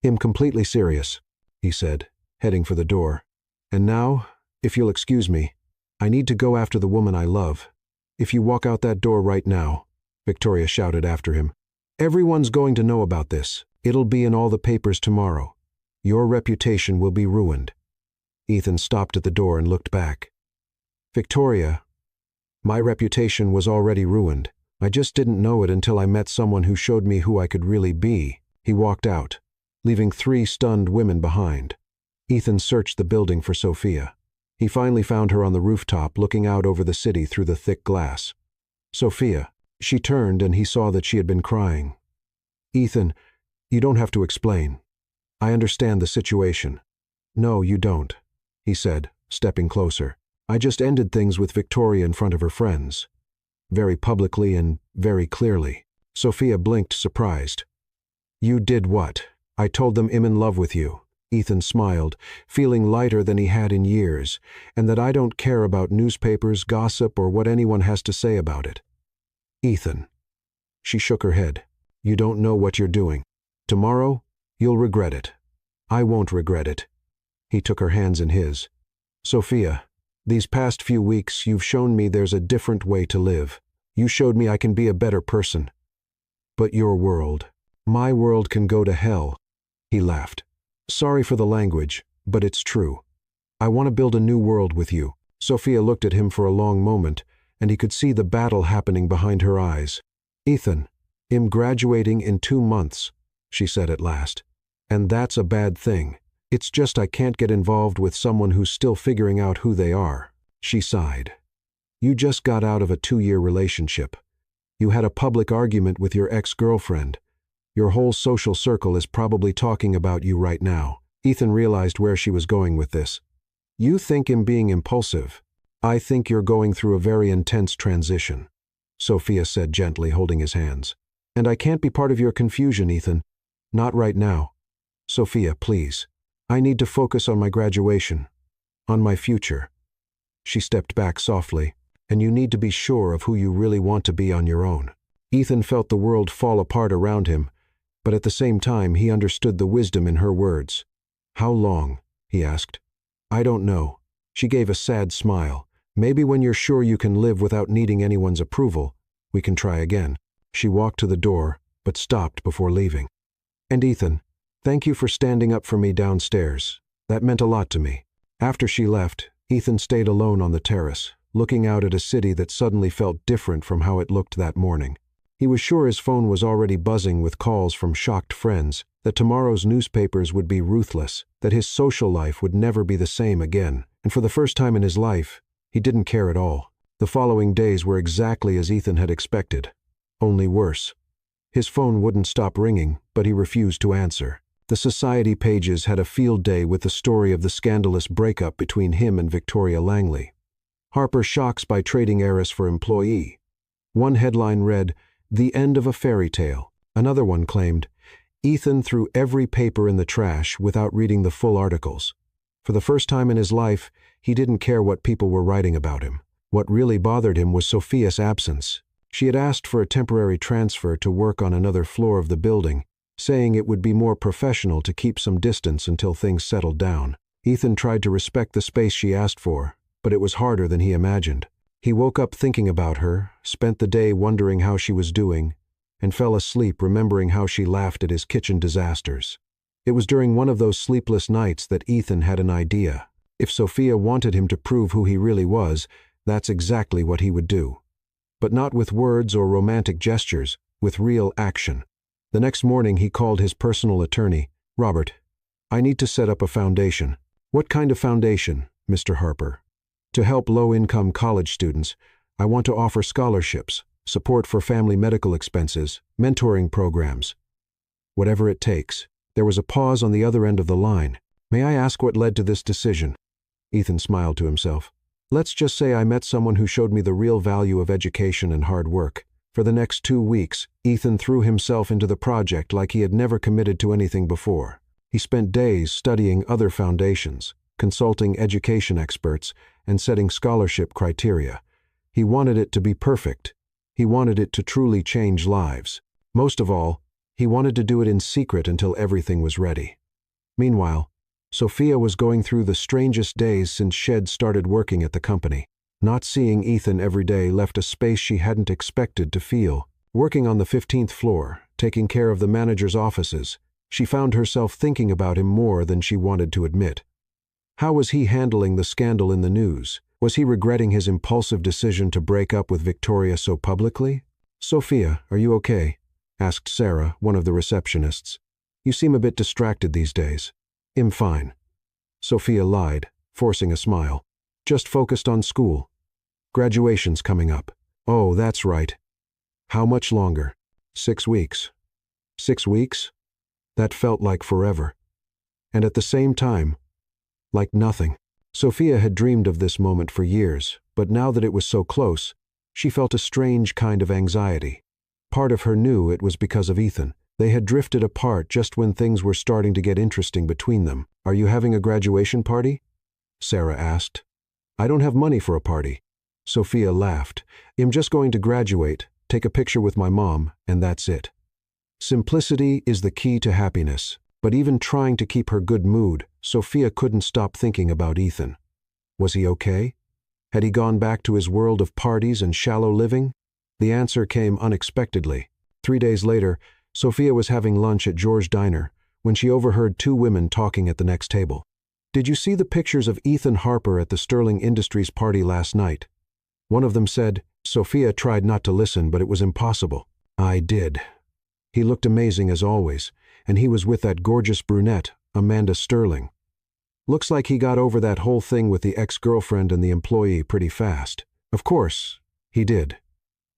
I'm completely serious, he said, heading for the door. And now, if you'll excuse me, I need to go after the woman I love. If you walk out that door right now, Victoria shouted after him. Everyone's going to know about this. It'll be in all the papers tomorrow. Your reputation will be ruined. Ethan stopped at the door and looked back. Victoria, my reputation was already ruined. I just didn't know it until I met someone who showed me who I could really be. He walked out, leaving three stunned women behind. Ethan searched the building for Sophia. He finally found her on the rooftop looking out over the city through the thick glass. Sophia. She turned and he saw that she had been crying. Ethan, you don't have to explain. I understand the situation. No, you don't, he said, stepping closer. I just ended things with Victoria in front of her friends. Very publicly and very clearly. Sophia blinked, surprised. You did what? I told them I'm in love with you. Ethan smiled, feeling lighter than he had in years, and that I don't care about newspapers, gossip, or what anyone has to say about it. Ethan. She shook her head. You don't know what you're doing. Tomorrow, you'll regret it. I won't regret it. He took her hands in his. Sophia, these past few weeks you've shown me there's a different way to live. You showed me I can be a better person. But your world, my world can go to hell. He laughed. Sorry for the language, but it's true. I want to build a new world with you. Sophia looked at him for a long moment, and he could see the battle happening behind her eyes. Ethan, I'm graduating in 2 months, she said at last. And that's a bad thing. It's just I can't get involved with someone who's still figuring out who they are. She sighed. You just got out of a 2-year relationship. You had a public argument with your ex-girlfriend. Your whole social circle is probably talking about you right now. Ethan realized where she was going with this. You think I'm being impulsive. I think you're going through a very intense transition, Sophia said gently, holding his hands. And I can't be part of your confusion, Ethan. Not right now. Sophia, please. I need to focus on my graduation, on my future. She stepped back softly. And you need to be sure of who you really want to be on your own. Ethan felt the world fall apart around him, but at the same time he understood the wisdom in her words. How long? He asked. I don't know. She gave a sad smile, Maybe when you're sure you can live without needing anyone's approval, we can try again." She walked to the door, but stopped before leaving. "And Ethan, thank you for standing up for me downstairs. That meant a lot to me." After she left, Ethan stayed alone on the terrace, looking out at a city that suddenly felt different from how it looked that morning. He was sure his phone was already buzzing with calls from shocked friends, that tomorrow's newspapers would be ruthless, that his social life would never be the same again, and for the first time in his life, he didn't care at all. The following days were exactly as Ethan had expected, only worse. His phone wouldn't stop ringing, but he refused to answer. The society pages had a field day with the story of the scandalous breakup between him and Victoria Langley. Harper shocks by trading heiress for employee. One headline read, "The end of a fairy tale." Another one claimed, "Ethan threw every paper in the trash without reading the full articles." For the first time in his life, he didn't care what people were writing about him. What really bothered him was Sophia's absence. She had asked for a temporary transfer to work on another floor of the building, saying it would be more professional to keep some distance until things settled down. Ethan tried to respect the space she asked for, but it was harder than he imagined. He woke up thinking about her, spent the day wondering how she was doing, and fell asleep remembering how she laughed at his kitchen disasters. It was during one of those sleepless nights that Ethan had an idea. If Sophia wanted him to prove who he really was, that's exactly what he would do. But not with words or romantic gestures, with real action. The next morning he called his personal attorney. "Robert, I need to set up a foundation." "What kind of foundation, Mr. Harper?" "To help low-income college students. I want to offer scholarships, support for family medical expenses, mentoring programs." "Whatever it takes." There was a pause on the other end of the line. "May I ask what led to this decision?" Ethan smiled to himself. "Let's just say I met someone who showed me the real value of education and hard work." For the next 2 weeks, Ethan threw himself into the project like he had never committed to anything before. He spent days studying other foundations, consulting education experts, and setting scholarship criteria. He wanted it to be perfect. He wanted it to truly change lives. Most of all, he wanted to do it in secret until everything was ready. Meanwhile, Sophia was going through the strangest days since Shed started working at the company. Not seeing Ethan every day left a space she hadn't expected to feel. Working on the 15th floor, taking care of the manager's offices, she found herself thinking about him more than she wanted to admit. How was he handling the scandal in the news? Was he regretting his impulsive decision to break up with Victoria so publicly? "Sophia, are you okay?" asked Sarah, one of the receptionists. "You seem a bit distracted these days." "I'm fine." Sophia lied, forcing a smile. "Just focused on school. Graduation's coming up." "Oh, that's right. How much longer?" 6 weeks. 6 weeks? That felt like forever. And at the same time, like nothing. Sophia had dreamed of this moment for years, but now that it was so close, she felt a strange kind of anxiety. Part of her knew it was because of Ethan. They had drifted apart just when things were starting to get interesting between them. "Are you having a graduation party?" Sarah asked. "I don't have money for a party." Sophia laughed. "I'm just going to graduate, take a picture with my mom, and that's it." Simplicity is the key to happiness, but even trying to keep her good mood, Sophia couldn't stop thinking about Ethan. Was he okay? Had he gone back to his world of parties and shallow living? The answer came unexpectedly. 3 days later, Sophia was having lunch at George Diner when she overheard 2 women talking at the next table. "Did you see the pictures of Ethan Harper at the Sterling Industries party last night?" One of them said. Sophia tried not to listen, but it was impossible. "I did. He looked amazing as always, and he was with that gorgeous brunette, Amanda Sterling. Looks like he got over that whole thing with the ex-girlfriend and the employee pretty fast." Of course, he did.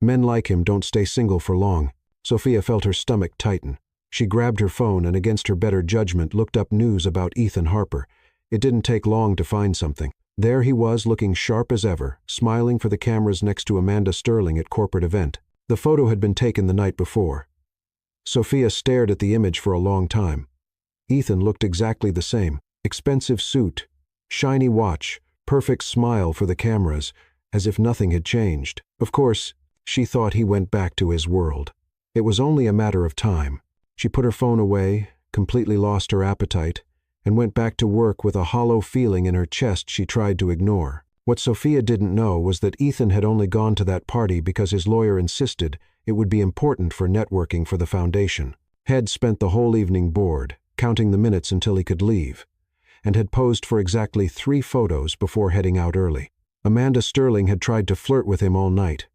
Men like him don't stay single for long. Sophia felt her stomach tighten. She grabbed her phone and against her better judgment looked up news about Ethan Harper. It didn't take long to find something. There he was looking sharp as ever, smiling for the cameras next to Amanda Sterling at corporate event. The photo had been taken the night before. Sophia stared at the image for a long time. Ethan looked exactly the same. Expensive suit, shiny watch, perfect smile for the cameras, as if nothing had changed. Of course, she thought he went back to his world. It was only a matter of time. She put her phone away, completely lost her appetite, and went back to work with a hollow feeling in her chest she tried to ignore. What Sophia didn't know was that Ethan had only gone to that party because his lawyer insisted it would be important for networking for the foundation. Head spent the whole evening bored, counting the minutes until he could leave, and had posed for exactly 3 photos before heading out early. Amanda Sterling had tried to flirt with him all night,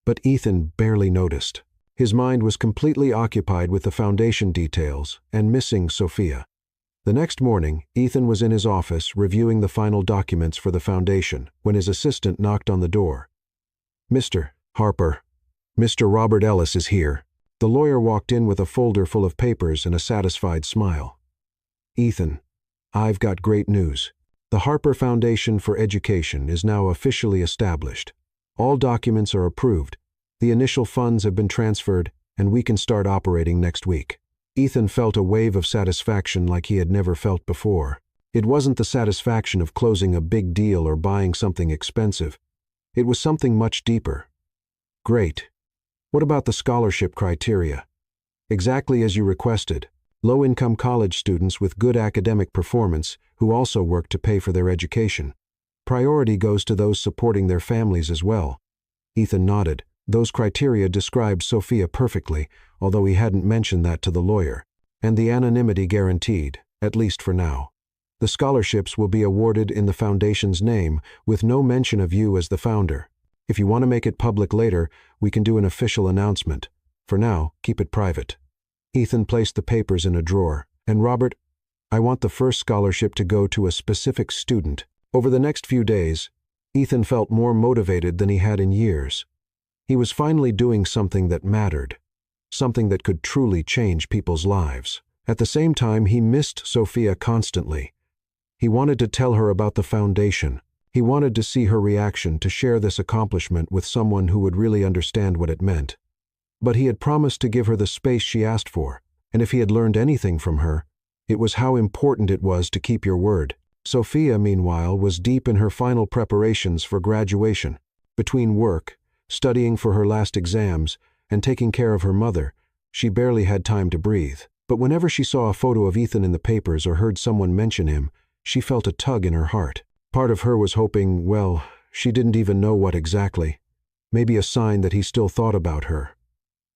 but Ethan barely noticed. His mind was completely occupied with the foundation details and missing Sophia. The next morning, Ethan was in his office reviewing the final documents for the foundation when his assistant knocked on the door. "Mr. Harper, Mr. Robert Ellis is here." The lawyer walked in with a folder full of papers and a satisfied smile. "Ethan, I've got great news. The Harper Foundation for Education is now officially established. All documents are approved, the initial funds have been transferred, and we can start operating next week." Ethan felt a wave of satisfaction like he had never felt before. It wasn't the satisfaction of closing a big deal or buying something expensive. It was something much deeper. "Great. What about the scholarship criteria?" "Exactly as you requested. Low-income college students with good academic performance who also work to pay for their education. Priority goes to those supporting their families as well." Ethan nodded. Those criteria described Sophia perfectly, although he hadn't mentioned that to the lawyer. "And the anonymity guaranteed, at least for now. The scholarships will be awarded in the foundation's name, with no mention of you as the founder. If you want to make it public later, we can do an official announcement. For now, keep it private." Ethan placed the papers in a drawer. "And Robert, I want the first scholarship to go to a specific student." Over the next few days, Ethan felt more motivated than he had in years. He was finally doing something that mattered, something that could truly change people's lives. At the same time, he missed Sophia constantly. He wanted to tell her about the foundation. He wanted to see her reaction, to share this accomplishment with someone who would really understand what it meant. But he had promised to give her the space she asked for, and if he had learned anything from her, it was how important it was to keep your word. Sophia, meanwhile, was deep in her final preparations for graduation. Between work, studying for her last exams, and taking care of her mother, she barely had time to breathe. But whenever she saw a photo of Ethan in the papers or heard someone mention him, she felt a tug in her heart. Part of her was hoping, well, she didn't even know what exactly. Maybe a sign that he still thought about her.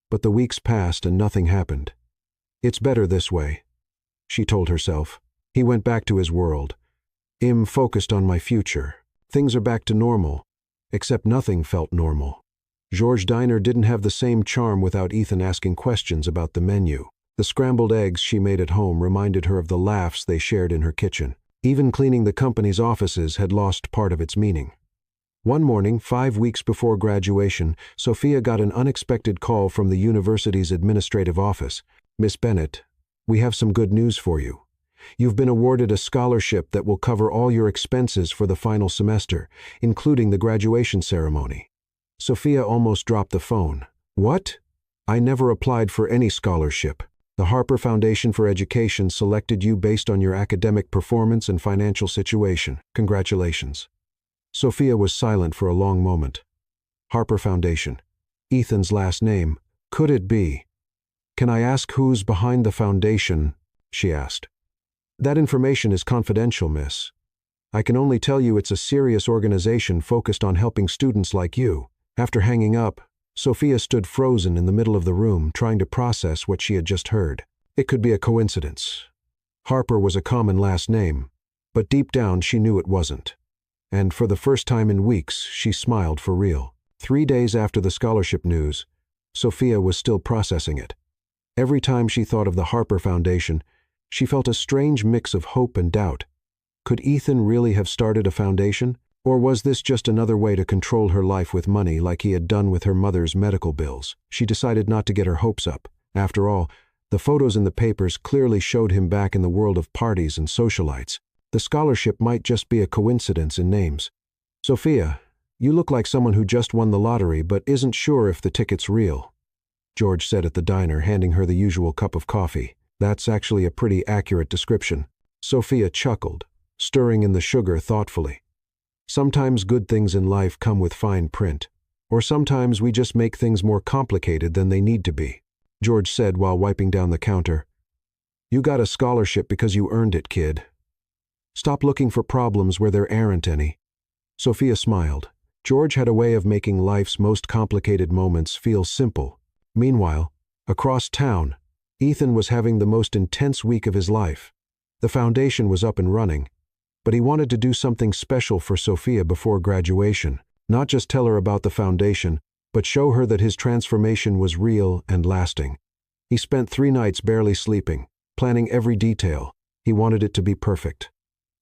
But the weeks passed and nothing happened. "It's better this way," she told herself. He went back to his world. "I'm focused on my future. Things are back to normal." Except nothing felt normal. George Diner didn't have the same charm without Ethan asking questions about the menu. The scrambled eggs she made at home reminded her of the laughs they shared in her kitchen. Even cleaning the company's offices had lost part of its meaning. One morning, 5 weeks before graduation, Sophia got an unexpected call from the university's administrative office. "Miss Bennett, we have some good news for you. You've been awarded a scholarship that will cover all your expenses for the final semester, including the graduation ceremony." Sophia almost dropped the phone. "What? I never applied for any scholarship. The Harper Foundation for Education selected you based on your academic performance and financial situation. Congratulations." Sophia was silent for a long moment. Harper Foundation. Ethan's last name. Could it be? "Can I ask who's behind the foundation?" she asked. "That information is confidential, miss. I can only tell you it's a serious organization focused on helping students like you." After hanging up, Sophia stood frozen in the middle of the room, trying to process what she had just heard. It could be a coincidence. Harper was a common last name, but deep down she knew it wasn't. And for the first time in weeks, she smiled for real. 3 days after the scholarship news, Sophia was still processing it. Every time she thought of the Harper Foundation, she felt a strange mix of hope and doubt. Could Ethan really have started a foundation? Or was this just another way to control her life with money like he had done with her mother's medical bills? She decided not to get her hopes up. After all, the photos in the papers clearly showed him back in the world of parties and socialites. The scholarship might just be a coincidence in names. "Sophia, you look like someone who just won the lottery but isn't sure if the ticket's real," George said at the diner, handing her the usual cup of coffee. "That's actually a pretty accurate description." Sophia chuckled, stirring in the sugar thoughtfully. Sometimes good things in life come with fine print, or sometimes we just make things more complicated than they need to be, George said while wiping down the counter. "You got a scholarship because you earned it, kid. Stop looking for problems where there aren't any." Sophia smiled. George had a way of making life's most complicated moments feel simple. Meanwhile, across town, Ethan was having the most intense week of his life. The foundation was up and running, but he wanted to do something special for Sophia before graduation. Not just tell her about the foundation, but show her that his transformation was real and lasting. He spent 3 nights barely sleeping, planning every detail. He wanted it to be perfect.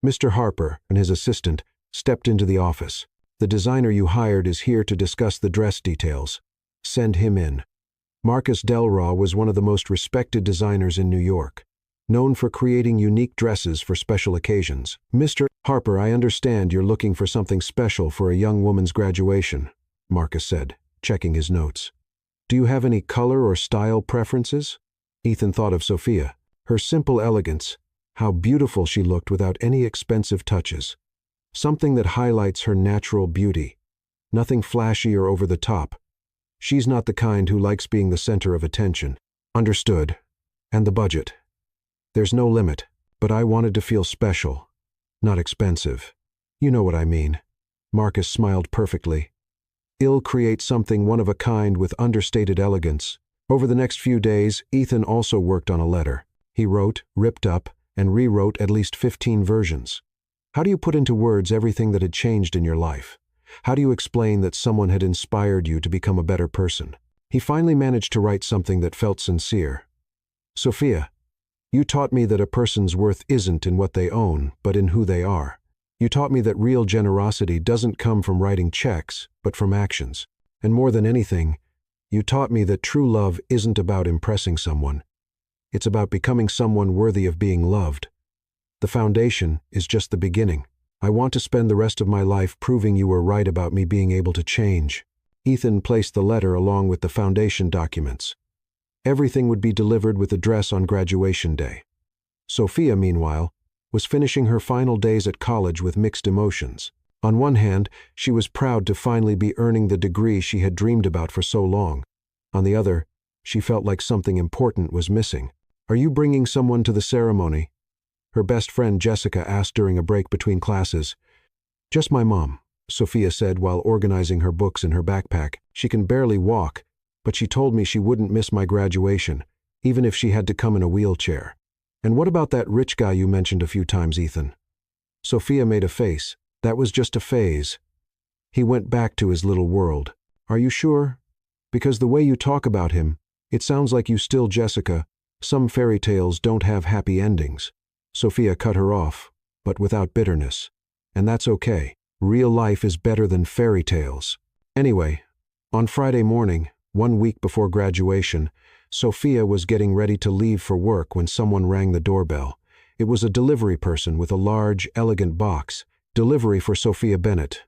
Mr. Harper and his assistant stepped into the office. "The designer you hired is here to discuss the dress details. Send him in." Marcus Delraw was one of the most respected designers in New York, known for creating unique dresses for special occasions. "Mr. Harper, I understand you're looking for something special for a young woman's graduation," Marcus said, checking his notes. "Do you have any color or style preferences?" Ethan thought of Sophia, her simple elegance, how beautiful she looked without any expensive touches. Something that highlights her natural beauty. Nothing flashy or over the top. She's not the kind who likes being the center of attention. "Understood. And the budget?" "There's no limit, but I wanted to feel special, not expensive. You know what I mean." Marcus smiled perfectly. "I'll create something one of a kind with understated elegance." Over the next few days, Ethan also worked on a letter. He wrote, ripped up, and rewrote at least 15 versions. How do you put into words everything that had changed in your life? How do you explain that someone had inspired you to become a better person? He finally managed to write something that felt sincere. "Sophia, you taught me that a person's worth isn't in what they own, but in who they are. You taught me that real generosity doesn't come from writing checks, but from actions. And more than anything, you taught me that true love isn't about impressing someone. It's about becoming someone worthy of being loved. The foundation is just the beginning. I want to spend the rest of my life proving you were right about me being able to change." Ethan placed the letter along with the foundation documents. Everything would be delivered with the dress on graduation day. Sophia, meanwhile, was finishing her final days at college with mixed emotions. On one hand, she was proud to finally be earning the degree she had dreamed about for so long. On the other, she felt like something important was missing. "Are you bringing someone to the ceremony?" her best friend Jessica asked during a break between classes. "Just my mom," Sophia said while organizing her books in her backpack. "She can barely walk, but she told me she wouldn't miss my graduation, even if she had to come in a wheelchair." "And what about that rich guy you mentioned a few times, Ethan?" Sophia made a face. "That was just a phase. He went back to his little world." "Are you sure? Because the way you talk about him, it sounds like you still Jessica. Some fairy tales don't have happy endings." Sophia cut her off, but without bitterness. "And that's okay. Real life is better than fairy tales." Anyway, on Friday morning, 1 week before graduation, Sophia was getting ready to leave for work when someone rang the doorbell. It was a delivery person with a large, elegant box. "Delivery for Sophia Bennett."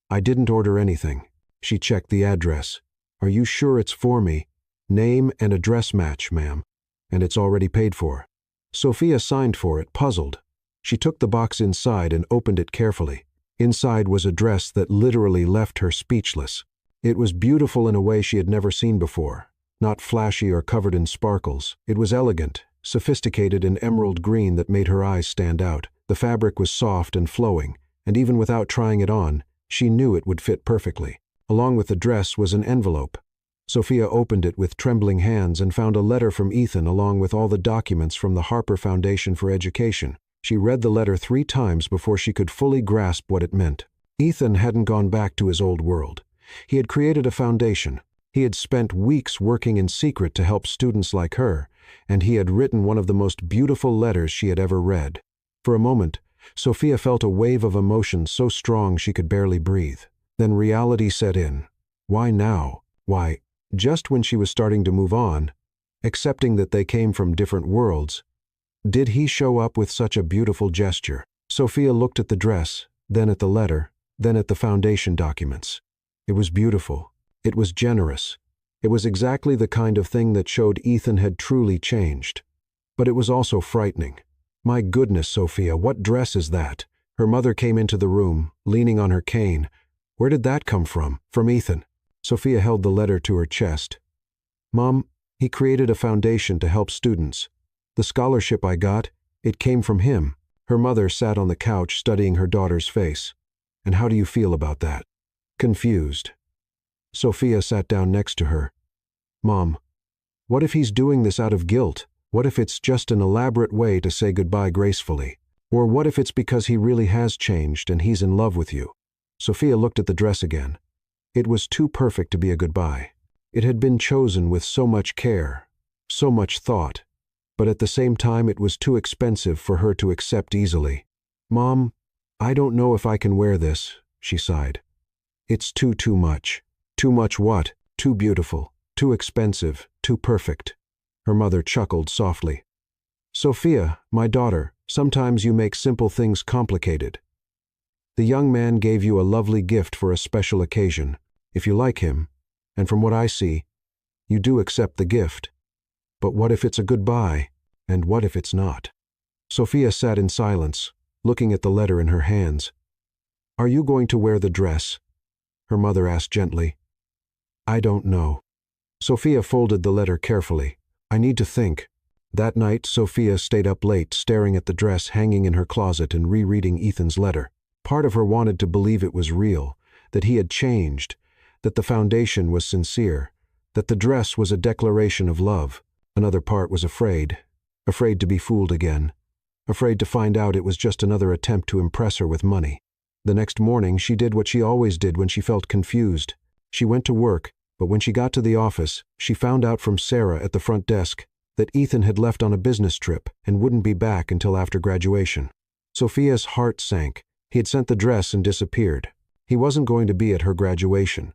"I didn't order anything." She checked the address. "Are you sure it's for me? Name and address match, ma'am. And it's already paid for." Sophia signed for it, puzzled. She took the box inside and opened it carefully. Inside was a dress that literally left her speechless. It was beautiful in a way she had never seen before. Not flashy or covered in sparkles. It was elegant, sophisticated in emerald green that made her eyes stand out. The fabric was soft and flowing, and even without trying it on, she knew it would fit perfectly. Along with the dress was an envelope. Sophia opened it with trembling hands and found a letter from Ethan along with all the documents from the Harper Foundation for Education. She read the letter 3 times before she could fully grasp what it meant. Ethan hadn't gone back to his old world. He had created a foundation. He had spent weeks working in secret to help students like her, and he had written one of the most beautiful letters she had ever read. For a moment, Sophia felt a wave of emotion so strong she could barely breathe. Then reality set in. Why now? Why, just when she was starting to move on, accepting that they came from different worlds, did he show up with such a beautiful gesture? Sophia looked at the dress, then at the letter, then at the foundation documents. It was beautiful. It was generous. It was exactly the kind of thing that showed Ethan had truly changed. But it was also frightening. "My goodness, Sophia, what dress is that?" Her mother came into the room, leaning on her cane. "Where did that come from?" "From Ethan." Sophia held the letter to her chest. "Mom, he created a foundation to help students. The scholarship I got, it came from him." Her mother sat on the couch studying her daughter's face. And how do you feel about that? Confused. Sophia sat down next to her. Mom, what if he's doing this out of guilt? What if it's just an elaborate way to say goodbye gracefully? Or what if it's because he really has changed and he's in love with you? Sophia looked at the dress again. It was too perfect to be a goodbye. It had been chosen with so much care, so much thought, but at the same time it was too expensive for her to accept easily. Mom, I don't know if I can wear this, she sighed. It's too much. Too much what? Too beautiful, too expensive, too perfect. Her mother chuckled softly. Sophia, my daughter, sometimes you make simple things complicated. The young man gave you a lovely gift for a special occasion. If you like him, and from what I see, you do accept the gift. But what if it's a goodbye, and what if it's not? Sophia sat in silence, looking at the letter in her hands. Are you going to wear the dress? Her mother asked gently. I don't know. Sophia folded the letter carefully. I need to think. That night, Sophia stayed up late, staring at the dress hanging in her closet and rereading Ethan's letter. Part of her wanted to believe it was real, that he had changed, that the foundation was sincere, that the dress was a declaration of love. Another part was afraid to be fooled again, afraid to find out it was just another attempt to impress her with money. The next morning, she did what she always did when she felt confused. She went to work, but when she got to the office, she found out from Sarah at the front desk that Ethan had left on a business trip and wouldn't be back until after graduation. Sophia's heart sank. He had sent the dress and disappeared. He wasn't going to be at her graduation.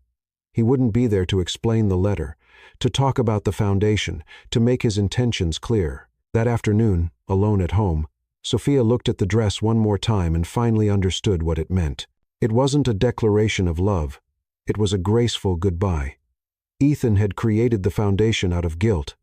He wouldn't be there to explain the letter, to talk about the foundation, to make his intentions clear. That afternoon, alone at home, Sophia looked at the dress one more time and finally understood what it meant. It wasn't a declaration of love. It was a graceful goodbye. Ethan had created the foundation out of guilt,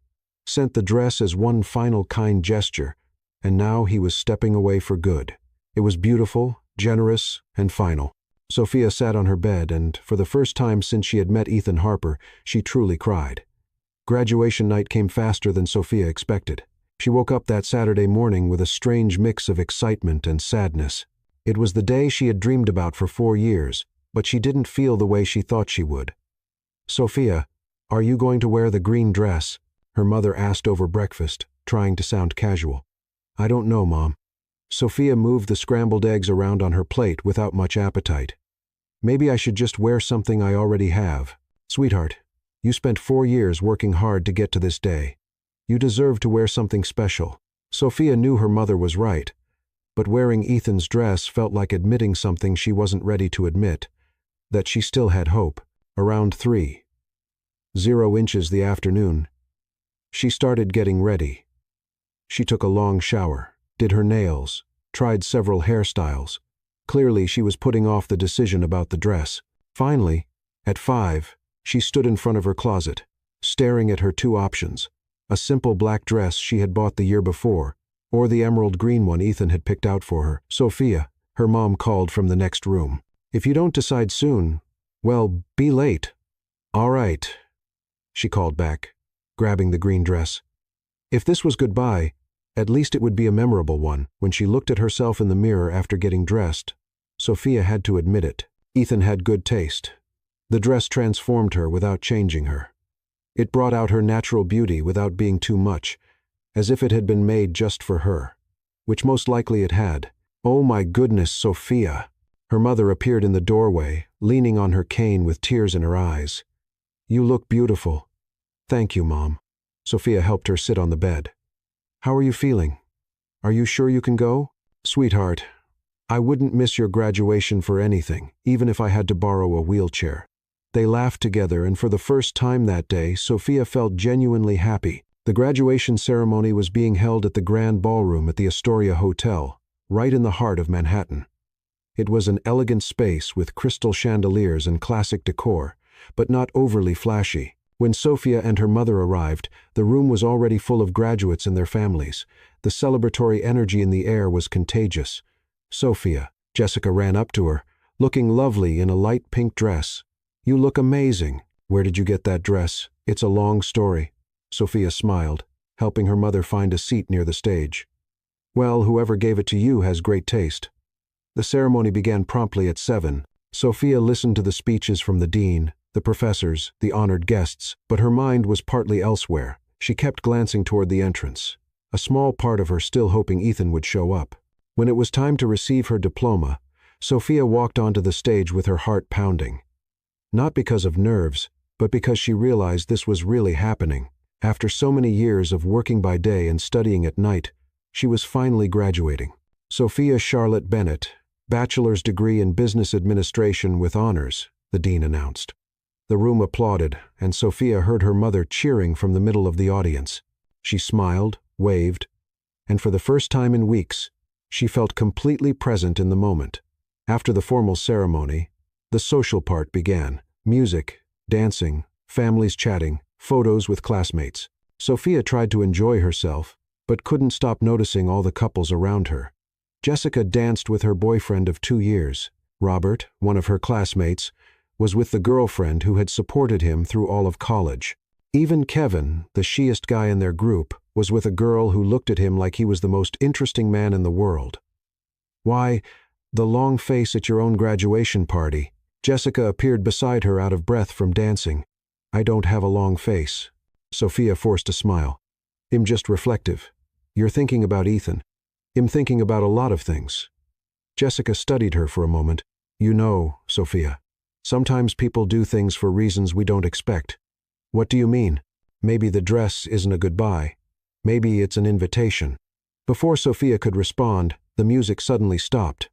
sent the dress as one final kind gesture, and now he was stepping away for good. It was beautiful, generous, and final. Sophia sat on her bed and, for the first time since she had met Ethan Harper, she truly cried. Graduation night came faster than Sophia expected. She woke up that Saturday morning with a strange mix of excitement and sadness. It was the day she had dreamed about for 4 years, but she didn't feel the way she thought she would. Sophia, are you going to wear the green dress? Her mother asked over breakfast, trying to sound casual. I don't know, Mom. Sophia moved the scrambled eggs around on her plate without much appetite. Maybe I should just wear something I already have. Sweetheart, you spent 4 years working hard to get to this day. You deserve to wear something special. Sophia knew her mother was right, but wearing Ethan's dress felt like admitting something she wasn't ready to admit, that she still had hope. Around 3:00 the afternoon, she started getting ready. She took a long shower, did her nails, tried several hairstyles. Clearly, she was putting off the decision about the dress. Finally, at 5, she stood in front of her closet, staring at her 2 options, a simple black dress she had bought the year before, or the emerald green one Ethan had picked out for her. Sophia, her mom called from the next room. If you don't decide soon, well, be late. All right, she called back, grabbing the green dress. If this was goodbye, at least it would be a memorable one. When she looked at herself in the mirror after getting dressed, Sophia had to admit it. Ethan had good taste. The dress transformed her without changing her. It brought out her natural beauty without being too much, as if it had been made just for her, which most likely it had. Oh my goodness, Sophia! Her mother appeared in the doorway, leaning on her cane with tears in her eyes. You look beautiful. Thank you, Mom. Sophia helped her sit on the bed. How are you feeling? Are you sure you can go? Sweetheart, I wouldn't miss your graduation for anything, even if I had to borrow a wheelchair. They laughed together, and for the first time that day, Sophia felt genuinely happy. The graduation ceremony was being held at the Grand Ballroom at the Astoria Hotel, right in the heart of Manhattan. It was an elegant space with crystal chandeliers and classic decor, but not overly flashy. When Sophia and her mother arrived, the room was already full of graduates and their families. The celebratory energy in the air was contagious. Sophia, Jessica ran up to her, looking lovely in a light pink dress. You look amazing. Where did you get that dress? It's a long story. Sophia smiled, helping her mother find a seat near the stage. Well, whoever gave it to you has great taste. The ceremony began promptly at 7. Sophia listened to the speeches from the dean, the professors, the honored guests, but her mind was partly elsewhere. She kept glancing toward the entrance, a small part of her still hoping Ethan would show up. When it was time to receive her diploma, Sophia walked onto the stage with her heart pounding. Not because of nerves, but because she realized this was really happening. After so many years of working by day and studying at night, she was finally graduating. Sophia Charlotte Bennett, bachelor's degree in business administration with honors, the dean announced. The room applauded, and Sophia heard her mother cheering from the middle of the audience. She smiled, waved, and for the first time in weeks, she felt completely present in the moment. After the formal ceremony, the social part began. Music, dancing, families chatting, photos with classmates. Sophia tried to enjoy herself, but couldn't stop noticing all the couples around her. Jessica danced with her boyfriend of 2 years. Robert, one of her classmates, was with the girlfriend who had supported him through all of college. Even Kevin, the shiest guy in their group, was with a girl who looked at him like he was the most interesting man in the world. Why, the long face at your own graduation party. Jessica appeared beside her out of breath from dancing. I don't have a long face. Sophia forced a smile. I'm just reflective. You're thinking about Ethan. I'm thinking about a lot of things. Jessica studied her for a moment. You know, Sophia, sometimes people do things for reasons we don't expect. What do you mean? Maybe the dress isn't a goodbye. Maybe it's an invitation. Before Sophia could respond, the music suddenly stopped.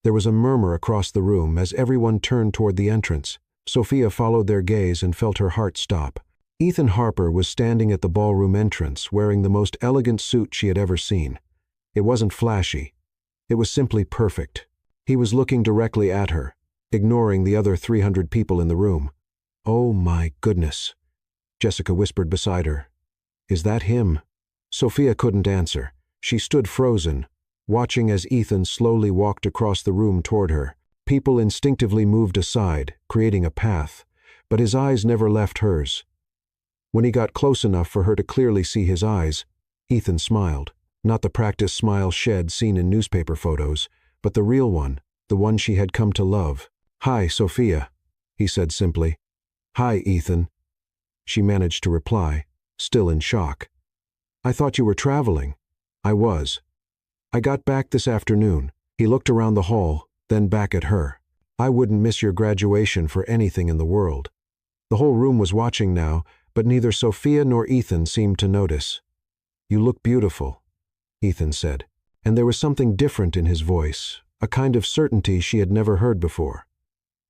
There was a murmur across the room as everyone turned toward the entrance. Sophia followed their gaze and felt her heart stop. Ethan Harper was standing at the ballroom entrance wearing the most elegant suit she had ever seen. It wasn't flashy. It was simply perfect. He was looking directly at her, ignoring the other 300 people in the room. Oh my goodness, Jessica whispered beside her. Is that him? Sophia couldn't answer. She stood frozen, watching as Ethan slowly walked across the room toward her. People instinctively moved aside, creating a path, but his eyes never left hers. When he got close enough for her to clearly see his eyes, Ethan smiled. Not the practiced smile shed seen in newspaper photos, but the real one, the one she had come to love. Hi, Sophia, he said simply. Hi, Ethan. She managed to reply, still in shock. I thought you were traveling. I was. I got back this afternoon. He looked around the hall, then back at her. I wouldn't miss your graduation for anything in the world. The whole room was watching now, but neither Sophia nor Ethan seemed to notice. You look beautiful, Ethan said, and there was something different in his voice, a kind of certainty she had never heard before.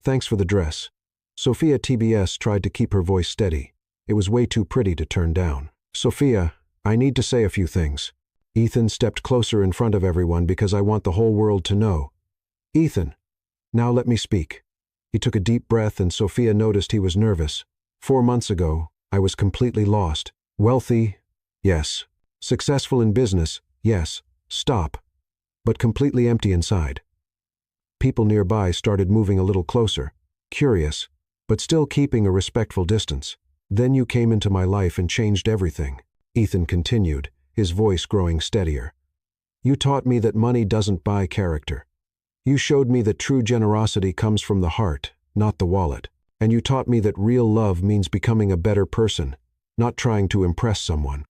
Thanks for the dress. Sophia TBS tried to keep her voice steady. It was way too pretty to turn down. Sophia, I need to say a few things. Ethan stepped closer in front of everyone because I want the whole world to know. Ethan, now let me speak. He took a deep breath and Sophia noticed he was nervous. 4 months ago, I was completely lost. Wealthy, yes. Successful in business, yes. Stop. But completely empty inside. People nearby started moving a little closer, curious, but still keeping a respectful distance. Then you came into my life and changed everything. Ethan continued, his voice growing steadier. You taught me that money doesn't buy character. You showed me that true generosity comes from the heart, not the wallet. And you taught me that real love means becoming a better person, not trying to impress someone.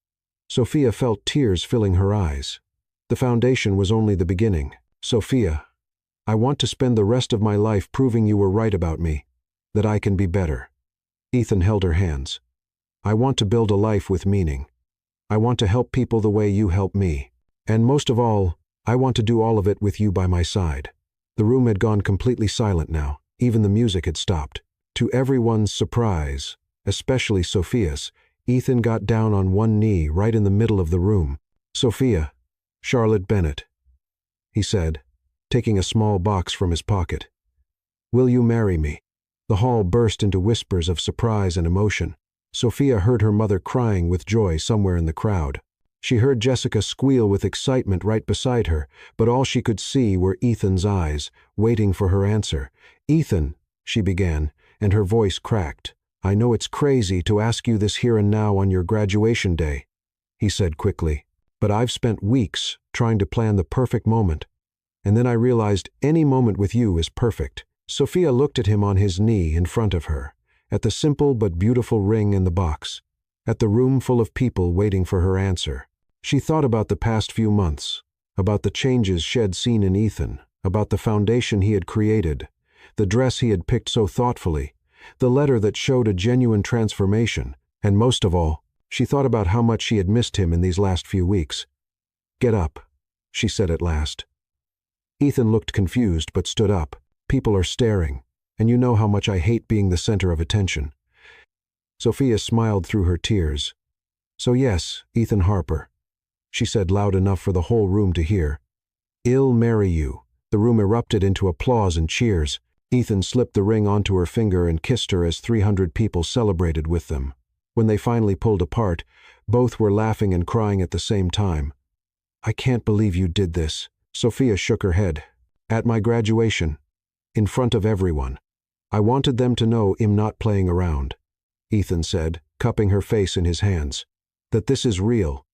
Sophia felt tears filling her eyes. The foundation was only the beginning. Sophia, I want to spend the rest of my life proving you were right about me, that I can be better. Ethan held her hands. I want to build a life with meaning. I want to help people the way you help me. And most of all, I want to do all of it with you by my side. The room had gone completely silent now. Even the music had stopped. To everyone's surprise, especially Sophia's, Ethan got down on one knee right in the middle of the room. Sophia, Charlotte Bennett, he said, taking a small box from his pocket. Will you marry me? The hall burst into whispers of surprise and emotion. Sophia heard her mother crying with joy somewhere in the crowd. She heard Jessica squeal with excitement right beside her, but all she could see were Ethan's eyes, waiting for her answer. Ethan, she began, and her voice cracked. I know it's crazy to ask you this here and now on your graduation day, he said quickly, but I've spent weeks trying to plan the perfect moment, and then I realized any moment with you is perfect." Sophia looked at him on his knee in front of her, at the simple but beautiful ring in the box, at the room full of people waiting for her answer. She thought about the past few months, about the changes she had seen in Ethan, about the foundation he had created, the dress he had picked so thoughtfully, the letter that showed a genuine transformation, and most of all, she thought about how much she had missed him in these last few weeks. "Get up," she said at last. Ethan looked confused but stood up. "People are staring, and you know how much I hate being the center of attention." Sophia smiled through her tears. "So yes, Ethan Harper," she said loud enough for the whole room to hear. "I'll marry you." The room erupted into applause and cheers. Ethan slipped the ring onto her finger and kissed her as 300 people celebrated with them. When they finally pulled apart, both were laughing and crying at the same time. "I can't believe you did this." Sophia shook her head. "At my graduation, in front of everyone. I wanted them to know I'm not playing around," Ethan said, cupping her face in his hands. "That this is real.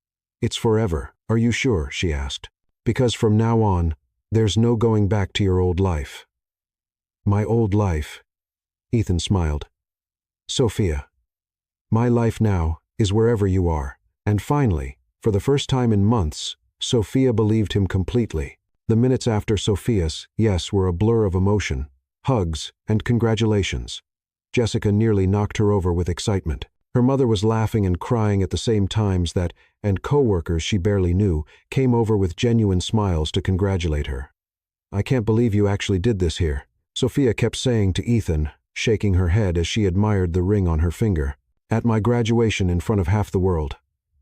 It's forever." "Are you sure?" she asked. "Because from now on, there's no going back to your old life." "My old life?" Ethan smiled. "Sophia, my life now is wherever you are." And finally, for the first time in months, Sophia believed him completely. The minutes after Sophia's yes were a blur of emotion, hugs, and congratulations. Jessica nearly knocked her over with excitement. Her mother was laughing and crying at the same times and co-workers she barely knew came over with genuine smiles to congratulate her. "I can't believe you actually did this here," Sophia kept saying to Ethan, shaking her head as she admired the ring on her finger. "At my graduation in front of half the world.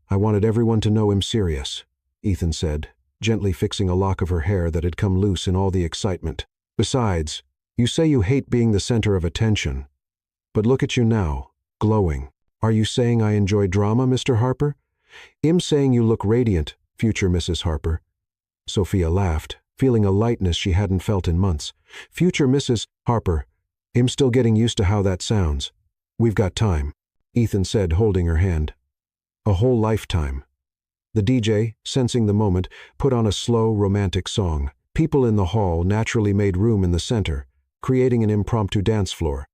I wanted everyone to know I'm serious," Ethan said, gently fixing a lock of her hair that had come loose in all the excitement. "Besides, you say you hate being the center of attention. But look at you now, glowing. Are you saying I enjoy drama, Mr. Harper?" "I'm saying you look radiant, future Mrs. Harper." Sophia laughed, feeling a lightness she hadn't felt in months. "Future Mrs. Harper, I'm still getting used to how that sounds." "We've got time," Ethan said, holding her hand. "A whole lifetime." The DJ, sensing the moment, put on a slow, romantic song. People in the hall naturally made room in the center, creating an impromptu dance floor.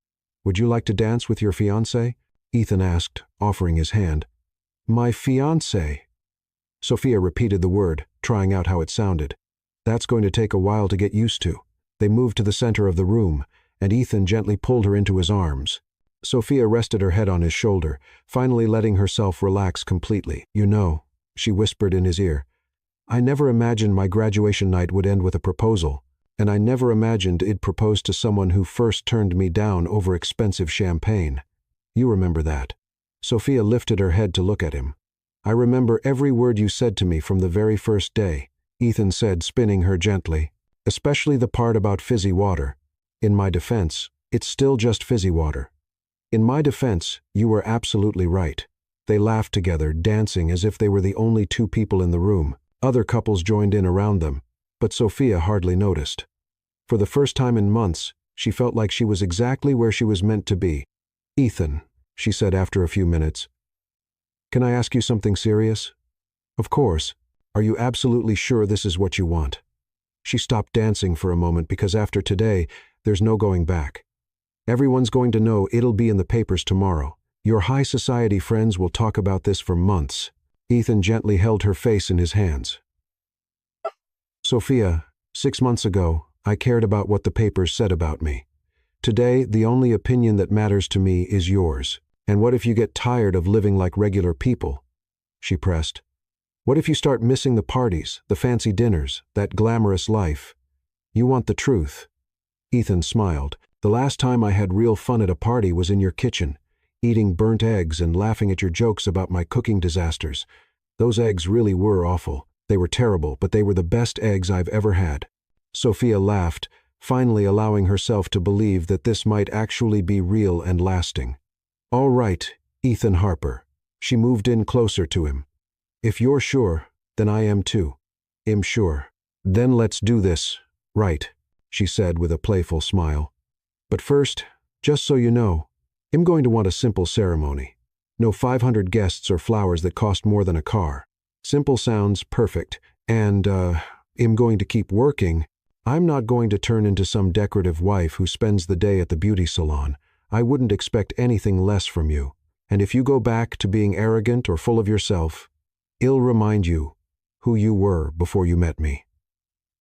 "Would you like to dance with your fiancé?" Ethan asked, offering his hand. "My fiancé?" Sophia repeated the word, trying out how it sounded. "That's going to take a while to get used to." They moved to the center of the room, and Ethan gently pulled her into his arms. Sophia rested her head on his shoulder, finally letting herself relax completely. "You know," she whispered in his ear, "I never imagined my graduation night would end with a proposal, and I never imagined I'd propose to someone who first turned me down over expensive champagne. You remember that." Sophia lifted her head to look at him. "I remember every word you said to me from the very first day," Ethan said, spinning her gently, "especially the part about fizzy water. In my defense, it's still just fizzy water. In my defense, you were absolutely right." They laughed together, dancing as if they were the only two people in the room. Other couples joined in around them, but Sophia hardly noticed. For the first time in months, she felt like she was exactly where she was meant to be. "Ethan," she said after a few minutes, "can I ask you something serious?" "Of course. Are you absolutely sure this is what you want?" She stopped dancing for a moment because after today, there's no going back. Everyone's going to know, it'll be in the papers tomorrow. Your high society friends will talk about this for months. Ethan gently held her face in his hands. "Sophia, 6 months ago, I cared about what the papers said about me. Today, the only opinion that matters to me is yours. And what if you get tired of living like regular people?" she pressed. "What if you start missing the parties, the fancy dinners, that glamorous life? You want the truth." Ethan smiled. "The last time I had real fun at a party was in your kitchen, eating burnt eggs and laughing at your jokes about my cooking disasters. Those eggs really were awful. They were terrible, but they were the best eggs I've ever had." Sophia laughed, finally allowing herself to believe that this might actually be real and lasting. "All right, Ethan Harper." She moved in closer to him. "If you're sure, then I am too." "I'm sure." "Then let's do this, right," she said with a playful smile. "But first, just so you know, I'm going to want a simple ceremony. No 500 guests or flowers that cost more than a car. Simple sounds perfect, and I'm going to keep working I'm not going to turn into some decorative wife who spends the day at the beauty salon. I wouldn't expect anything less from you. And if you go back to being arrogant or full of yourself, I'll remind you who you were before you met me.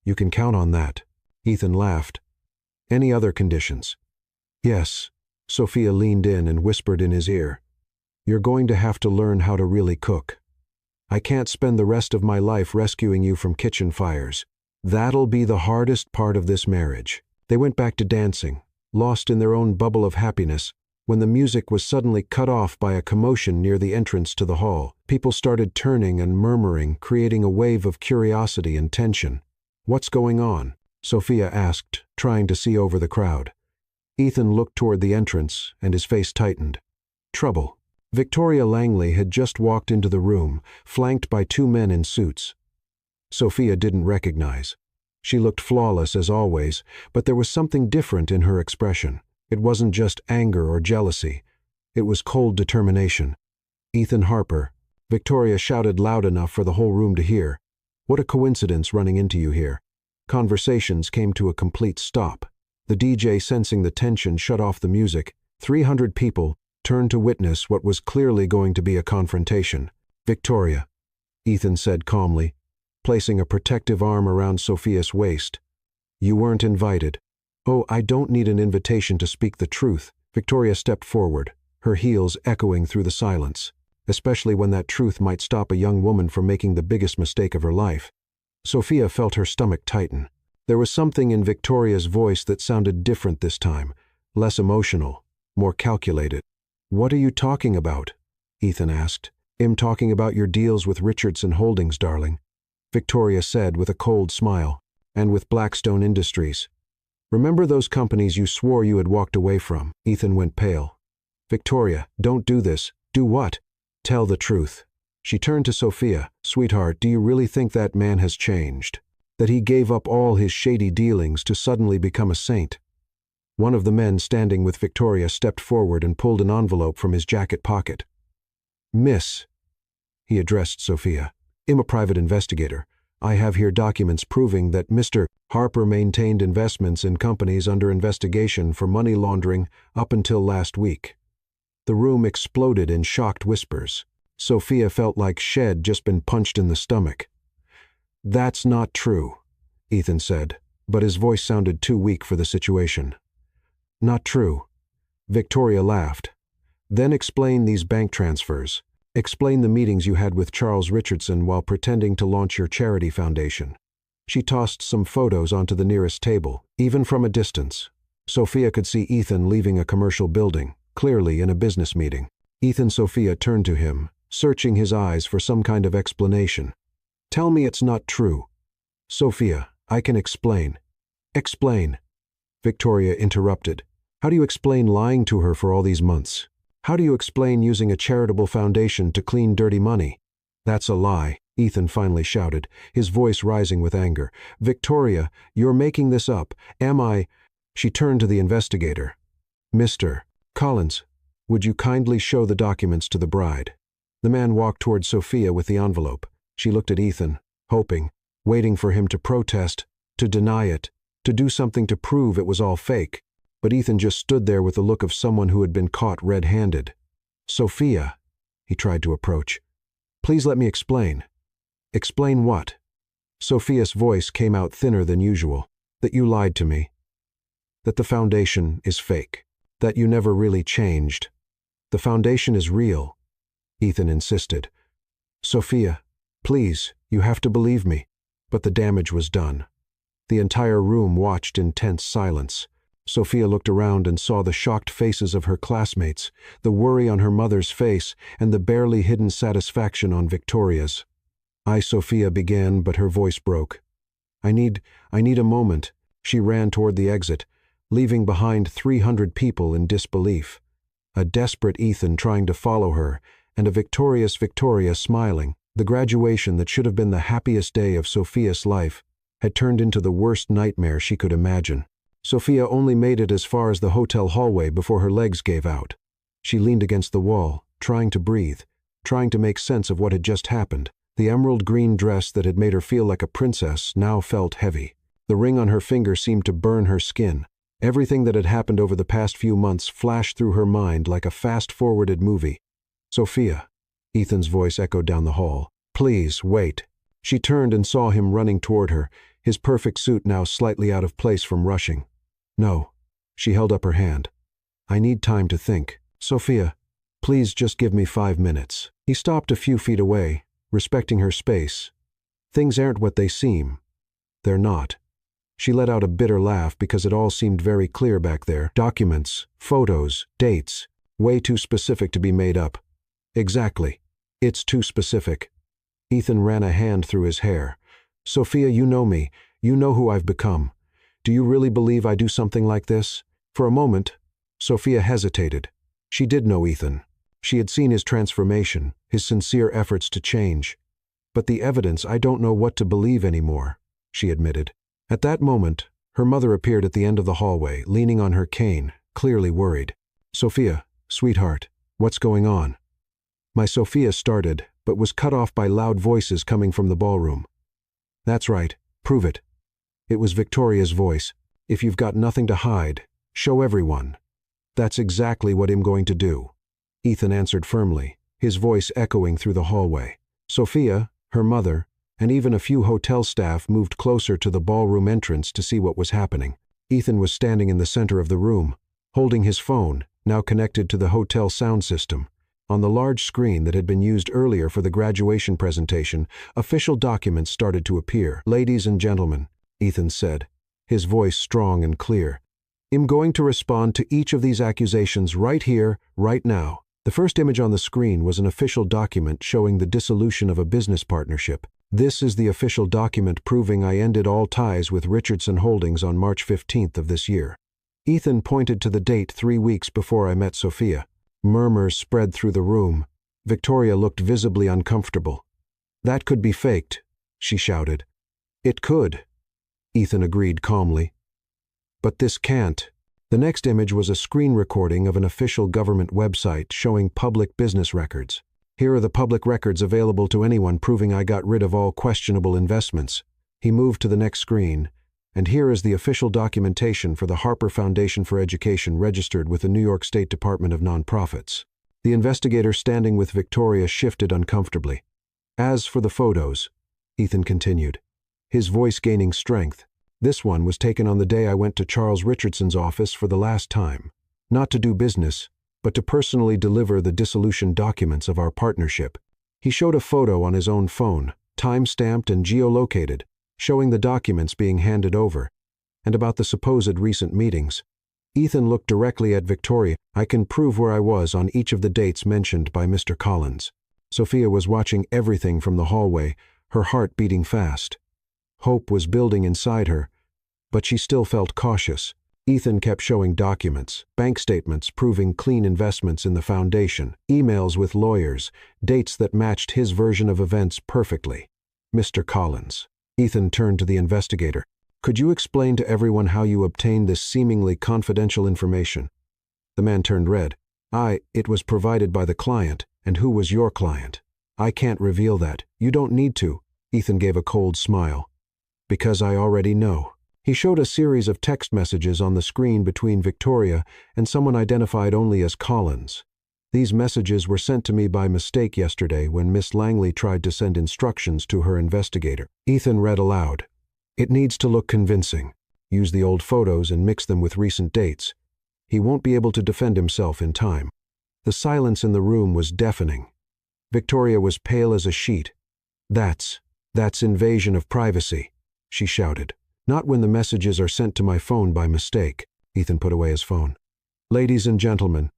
You can count on that. Ethan laughed. Any other conditions? Yes. Sophia leaned in and whispered in his ear. You're going to have to learn how to really cook. I can't spend the rest of my life rescuing you from kitchen fires. That'll be the hardest part of this marriage. They went back to dancing, lost in their own bubble of happiness, when the music was suddenly cut off by a commotion near the entrance to the hall. People started turning and murmuring, creating a wave of curiosity and tension. What's going on? Sophia asked, trying to see over the crowd. Ethan looked toward the entrance, and his face tightened. Trouble. Victoria Langley had just walked into the room, flanked by two men in suits. Sophia didn't recognize. She looked flawless as always, but there was something different in her expression. It wasn't just anger or jealousy. It was cold determination. Ethan Harper. Victoria shouted loud enough for the whole room to hear. What a coincidence running into you here. Conversations came to a complete stop. The DJ, sensing the tension, shut off the music. 300 people turned to witness what was clearly going to be a confrontation. Victoria, Ethan said calmly, placing a protective arm around Sophia's waist. You weren't invited. Oh, I don't need an invitation to speak the truth. Victoria stepped forward, her heels echoing through the silence, especially when that truth might stop a young woman from making the biggest mistake of her life. Sophia felt her stomach tighten. There was something in Victoria's voice that sounded different this time, less emotional, more calculated. What are you talking about? Ethan asked. I'm talking about your deals with Richardson Holdings, darling, Victoria said with a cold smile, and with Blackstone Industries. Remember those companies you swore you had walked away from? Ethan went pale. Victoria, don't do this. Do what? Tell the truth. She turned to Sophia. Sweetheart, do you really think that man has changed? That he gave up all his shady dealings to suddenly become a saint? One of the men standing with Victoria stepped forward and pulled an envelope from his jacket pocket. Miss, he addressed Sophia, I'm a private investigator. I have here documents proving that Mr. Harper maintained investments in companies under investigation for money laundering up until last week. The room exploded in shocked whispers. Sophia felt like she'd just been punched in the stomach. That's not true, Ethan said, but his voice sounded too weak for the situation. Not true. Victoria laughed. Then explain these bank transfers. Explain the meetings you had with Charles Richardson while pretending to launch your charity foundation. She tossed some photos onto the nearest table, even from a distance. Sophia could see Ethan leaving a commercial building, clearly in a business meeting. Sophia turned to him, searching his eyes for some kind of explanation. Tell me it's not true. Sophia, I can explain. Explain. Victoria interrupted. How do you explain lying to her for all these months? How do you explain using a charitable foundation to clean dirty money? That's a lie, Ethan finally shouted, his voice rising with anger. Victoria, you're making this up. Am I? She turned to the investigator. Mr. Collins, would you kindly show the documents to the bride? The man walked toward Sophia with the envelope. She looked at Ethan, hoping, waiting for him to protest, to deny it, to do something to prove it was all fake. But Ethan just stood there with the look of someone who had been caught red-handed. Sophia, he tried to approach. Please let me explain. Explain what? Sophia's voice came out thinner than usual. That you lied to me. That the foundation is fake. That you never really changed. The foundation is real, Ethan insisted. Sophia, please, you have to believe me. But the damage was done. The entire room watched in tense silence. Sophia looked around and saw the shocked faces of her classmates, the worry on her mother's face, and the barely hidden satisfaction on Victoria's. Sophia began, but her voice broke. I need a moment. She ran toward the exit, leaving behind 300 people in disbelief. A desperate Ethan trying to follow her, and a victorious Victoria smiling. The graduation that should have been the happiest day of Sophia's life had turned into the worst nightmare she could imagine. Sophia only made it as far as the hotel hallway before her legs gave out. She leaned against the wall, trying to breathe, trying to make sense of what had just happened. The emerald green dress that had made her feel like a princess now felt heavy. The ring on her finger seemed to burn her skin. Everything that had happened over the past few months flashed through her mind like a fast-forwarded movie. "Sophia," Ethan's voice echoed down the hall. "Please, wait." She turned and saw him running toward her, his perfect suit now slightly out of place from rushing. "No." She held up her hand. "I need time to think. Sophia, please just give me 5 minutes." He stopped a few feet away, respecting her space. "Things aren't what they seem. They're not." She let out a bitter laugh because it all seemed very clear back there. Documents, photos, dates, way too specific to be made up. Exactly. It's too specific. Ethan ran a hand through his hair. "Sophia, you know me. You know who I've become. Do you really believe I do something like this?" For a moment, Sophia hesitated. She did know Ethan. She had seen his transformation, his sincere efforts to change. "But the evidence, I don't know what to believe anymore," she admitted. At that moment, her mother appeared at the end of the hallway, leaning on her cane, clearly worried. "Sophia, sweetheart, what's going on?" My Sophia started, but was cut off by loud voices coming from the ballroom. "That's right, prove it." It was Victoria's voice. "If you've got nothing to hide, show everyone." "That's exactly what I'm going to do," Ethan answered firmly, his voice echoing through the hallway. Sophia, her mother, and even a few hotel staff moved closer to the ballroom entrance to see what was happening. Ethan was standing in the center of the room, holding his phone, now connected to the hotel sound system. On the large screen that had been used earlier for the graduation presentation, official documents started to appear. "Ladies and gentlemen," Ethan said, his voice strong and clear, "I'm going to respond to each of these accusations right here, right now." The first image on the screen was an official document showing the dissolution of a business partnership. "This is the official document proving I ended all ties with Richardson Holdings on March 15th of this year." Ethan pointed to the date 3 weeks before I met Sophia. Murmurs spread through the room. Victoria looked visibly uncomfortable. "That could be faked," she shouted. "It could," Ethan agreed calmly. "But this can't." The next image was a screen recording of an official government website showing public business records. "Here are the public records available to anyone proving I got rid of all questionable investments." He moved to the next screen, and here is the official documentation for the Harper Foundation for Education registered with the New York State Department of Nonprofits. The investigator standing with Victoria shifted uncomfortably. "As for the photos," Ethan continued, his voice gaining strength, "this one was taken on the day I went to Charles Richardson's office for the last time. Not to do business, but to personally deliver the dissolution documents of our partnership." He showed a photo on his own phone, time-stamped and geolocated, showing the documents being handed over, and about the supposed recent meetings. Ethan looked directly at Victoria. "I can prove where I was on each of the dates mentioned by Mr. Collins." Sophia was watching everything from the hallway, her heart beating fast. Hope was building inside her, but she still felt cautious. Ethan kept showing documents, bank statements proving clean investments in the foundation, emails with lawyers, dates that matched his version of events perfectly. "Mr. Collins." Ethan turned to the investigator. "Could you explain to everyone how you obtained this seemingly confidential information?" The man turned red. It was provided by the client, and who was your client?" "I can't reveal that. You don't need to." Ethan gave a cold smile. "Because I already know." He showed a series of text messages on the screen between Victoria and someone identified only as Collins. "These messages were sent to me by mistake yesterday when Miss Langley tried to send instructions to her investigator." Ethan read aloud. "It needs to look convincing. Use the old photos and mix them with recent dates. He won't be able to defend himself in time." The silence in the room was deafening. Victoria was pale as a sheet. That's invasion of privacy," she shouted. "Not when the messages are sent to my phone by mistake." Ethan put away his phone. "Ladies and gentlemen,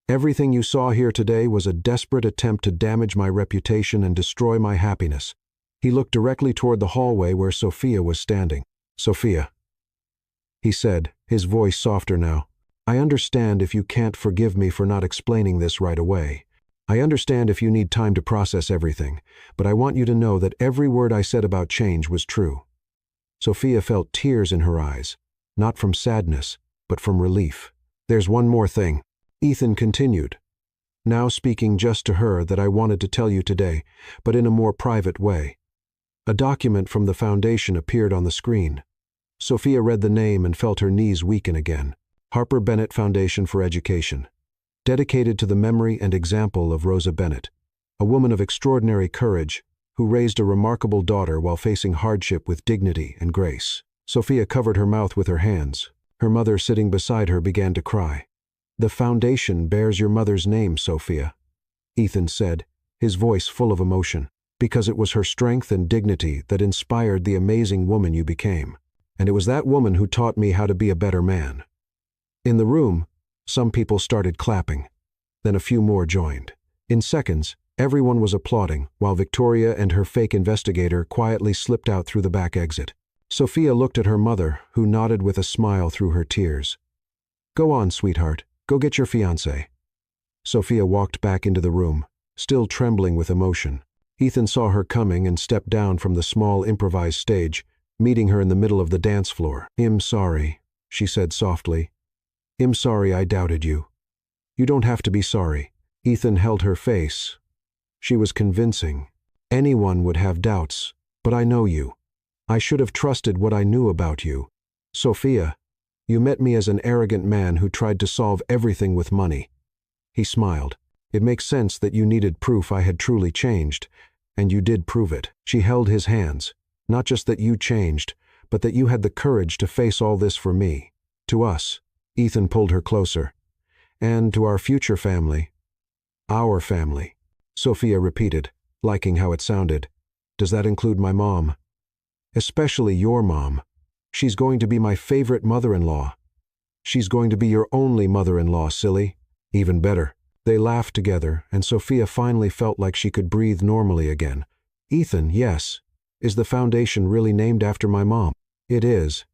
everything you saw here today was a desperate attempt to damage my reputation and destroy my happiness." He looked directly toward the hallway where Sophia was standing. "Sophia," he said, his voice softer now, "I understand if you can't forgive me for not explaining this right away. I understand if you need time to process everything, but I want you to know that every word I said about change was true." Sophia felt tears in her eyes, not from sadness, but from relief. "There's one more thing," Ethan continued, now speaking just to her, "that I wanted to tell you today, but in a more private way." A document from the foundation appeared on the screen. Sophia read the name and felt her knees weaken again. Harper Bennett Foundation for Education. Dedicated to the memory and example of Rosa Bennett, a woman of extraordinary courage who raised a remarkable daughter while facing hardship with dignity and grace. Sophia covered her mouth with her hands. Her mother sitting beside her began to cry. "The foundation bears your mother's name, Sophia," Ethan said, his voice full of emotion, "because it was her strength and dignity that inspired the amazing woman you became. And it was that woman who taught me how to be a better man." In the room, some people started clapping. Then a few more joined. In seconds, everyone was applauding, while Victoria and her fake investigator quietly slipped out through the back exit. Sophia looked at her mother, who nodded with a smile through her tears. "Go on, sweetheart. Go get your fiancé." Sophia walked back into the room, still trembling with emotion. Ethan saw her coming and stepped down from the small improvised stage, meeting her in the middle of the dance floor. "I'm sorry," she said softly. "I'm sorry I doubted you." "You don't have to be sorry." Ethan held her face. She was convincing. "Anyone would have doubts, but I know you. I should have trusted what I knew about you. Sophia, you met me as an arrogant man who tried to solve everything with money." He smiled. "It makes sense that you needed proof I had truly changed, and you did prove it." She held his hands. "Not just that you changed, but that you had the courage to face all this for me. To us." Ethan pulled her closer. "And to our future family." "Our family," Sophia repeated, liking how it sounded. "Does that include my mom?" "Especially your mom. She's going to be my favorite mother-in-law." "She's going to be your only mother-in-law, silly." "Even better." They laughed together, and Sophia finally felt like she could breathe normally again. "Ethan, yes. Is the foundation really named after my mom?" "It is.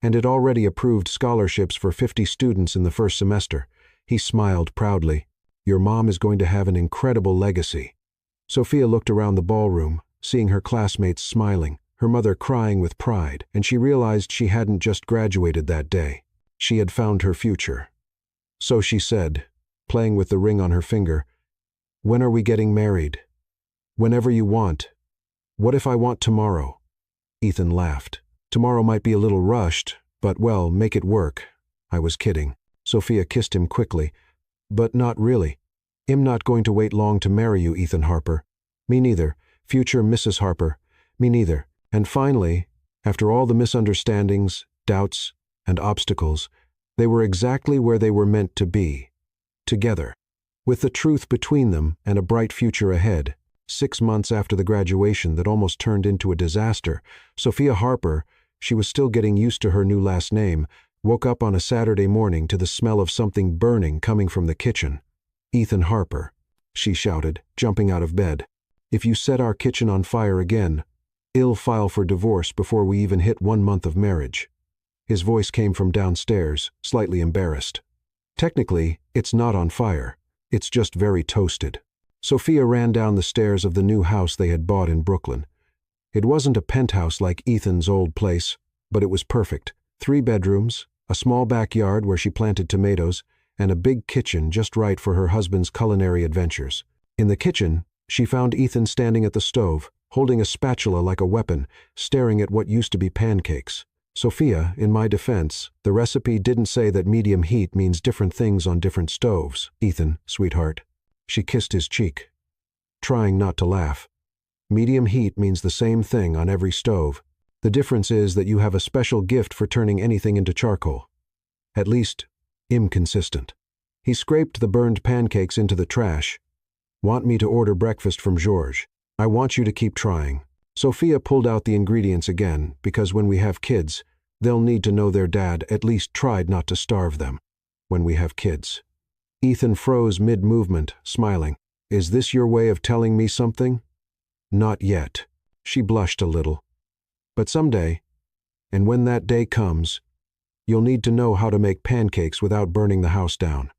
And it already approved scholarships for 50 students in the first semester." He smiled proudly. "Your mom is going to have an incredible legacy." Sophia looked around the ballroom, seeing her classmates smiling, her mother crying with pride, and she realized she hadn't just graduated that day. She had found her future. So she said, playing with the ring on her finger, "When are we getting married?" "Whenever you want." "What if I want tomorrow?" Ethan laughed. "Tomorrow might be a little rushed, but well, make it work." "I was kidding." Sophia kissed him quickly. "But not really. I'm not going to wait long to marry you, Ethan Harper." "Me neither. Future Mrs. Harper." "Me neither." And finally, after all the misunderstandings, doubts, and obstacles, they were exactly where they were meant to be, together, with the truth between them and a bright future ahead. 6 months after the graduation that almost turned into a disaster, Sophia Harper, she was still getting used to her new last name, woke up on a Saturday morning to the smell of something burning coming from the kitchen. "Ethan Harper," she shouted, jumping out of bed. "If you set our kitchen on fire again, I'll file for divorce before we even hit 1 month of marriage." His voice came from downstairs, slightly embarrassed. "Technically, it's not on fire. It's just very toasted." Sophia ran down the stairs of the new house they had bought in Brooklyn. It wasn't a penthouse like Ethan's old place, but it was perfect. 3 bedrooms, a small backyard where she planted tomatoes, and a big kitchen just right for her husband's culinary adventures. In the kitchen, she found Ethan standing at the stove, holding a spatula like a weapon, staring at what used to be pancakes. "Sophia, in my defense, the recipe didn't say that medium heat means different things on different stoves." "Ethan, sweetheart." She kissed his cheek, trying not to laugh. "Medium heat means the same thing on every stove. The difference is that you have a special gift for turning anything into charcoal. At least, inconsistent." He scraped the burned pancakes into the trash. "Want me to order breakfast from Georges? I want you to keep trying." Sophia pulled out the ingredients again, because when we have kids, they'll need to know their dad at least tried not to starve them. When we have kids. Ethan froze mid-movement, smiling. "Is this your way of telling me something?" "Not yet." She blushed a little. "But someday, and when that day comes, you'll need to know how to make pancakes without burning the house down."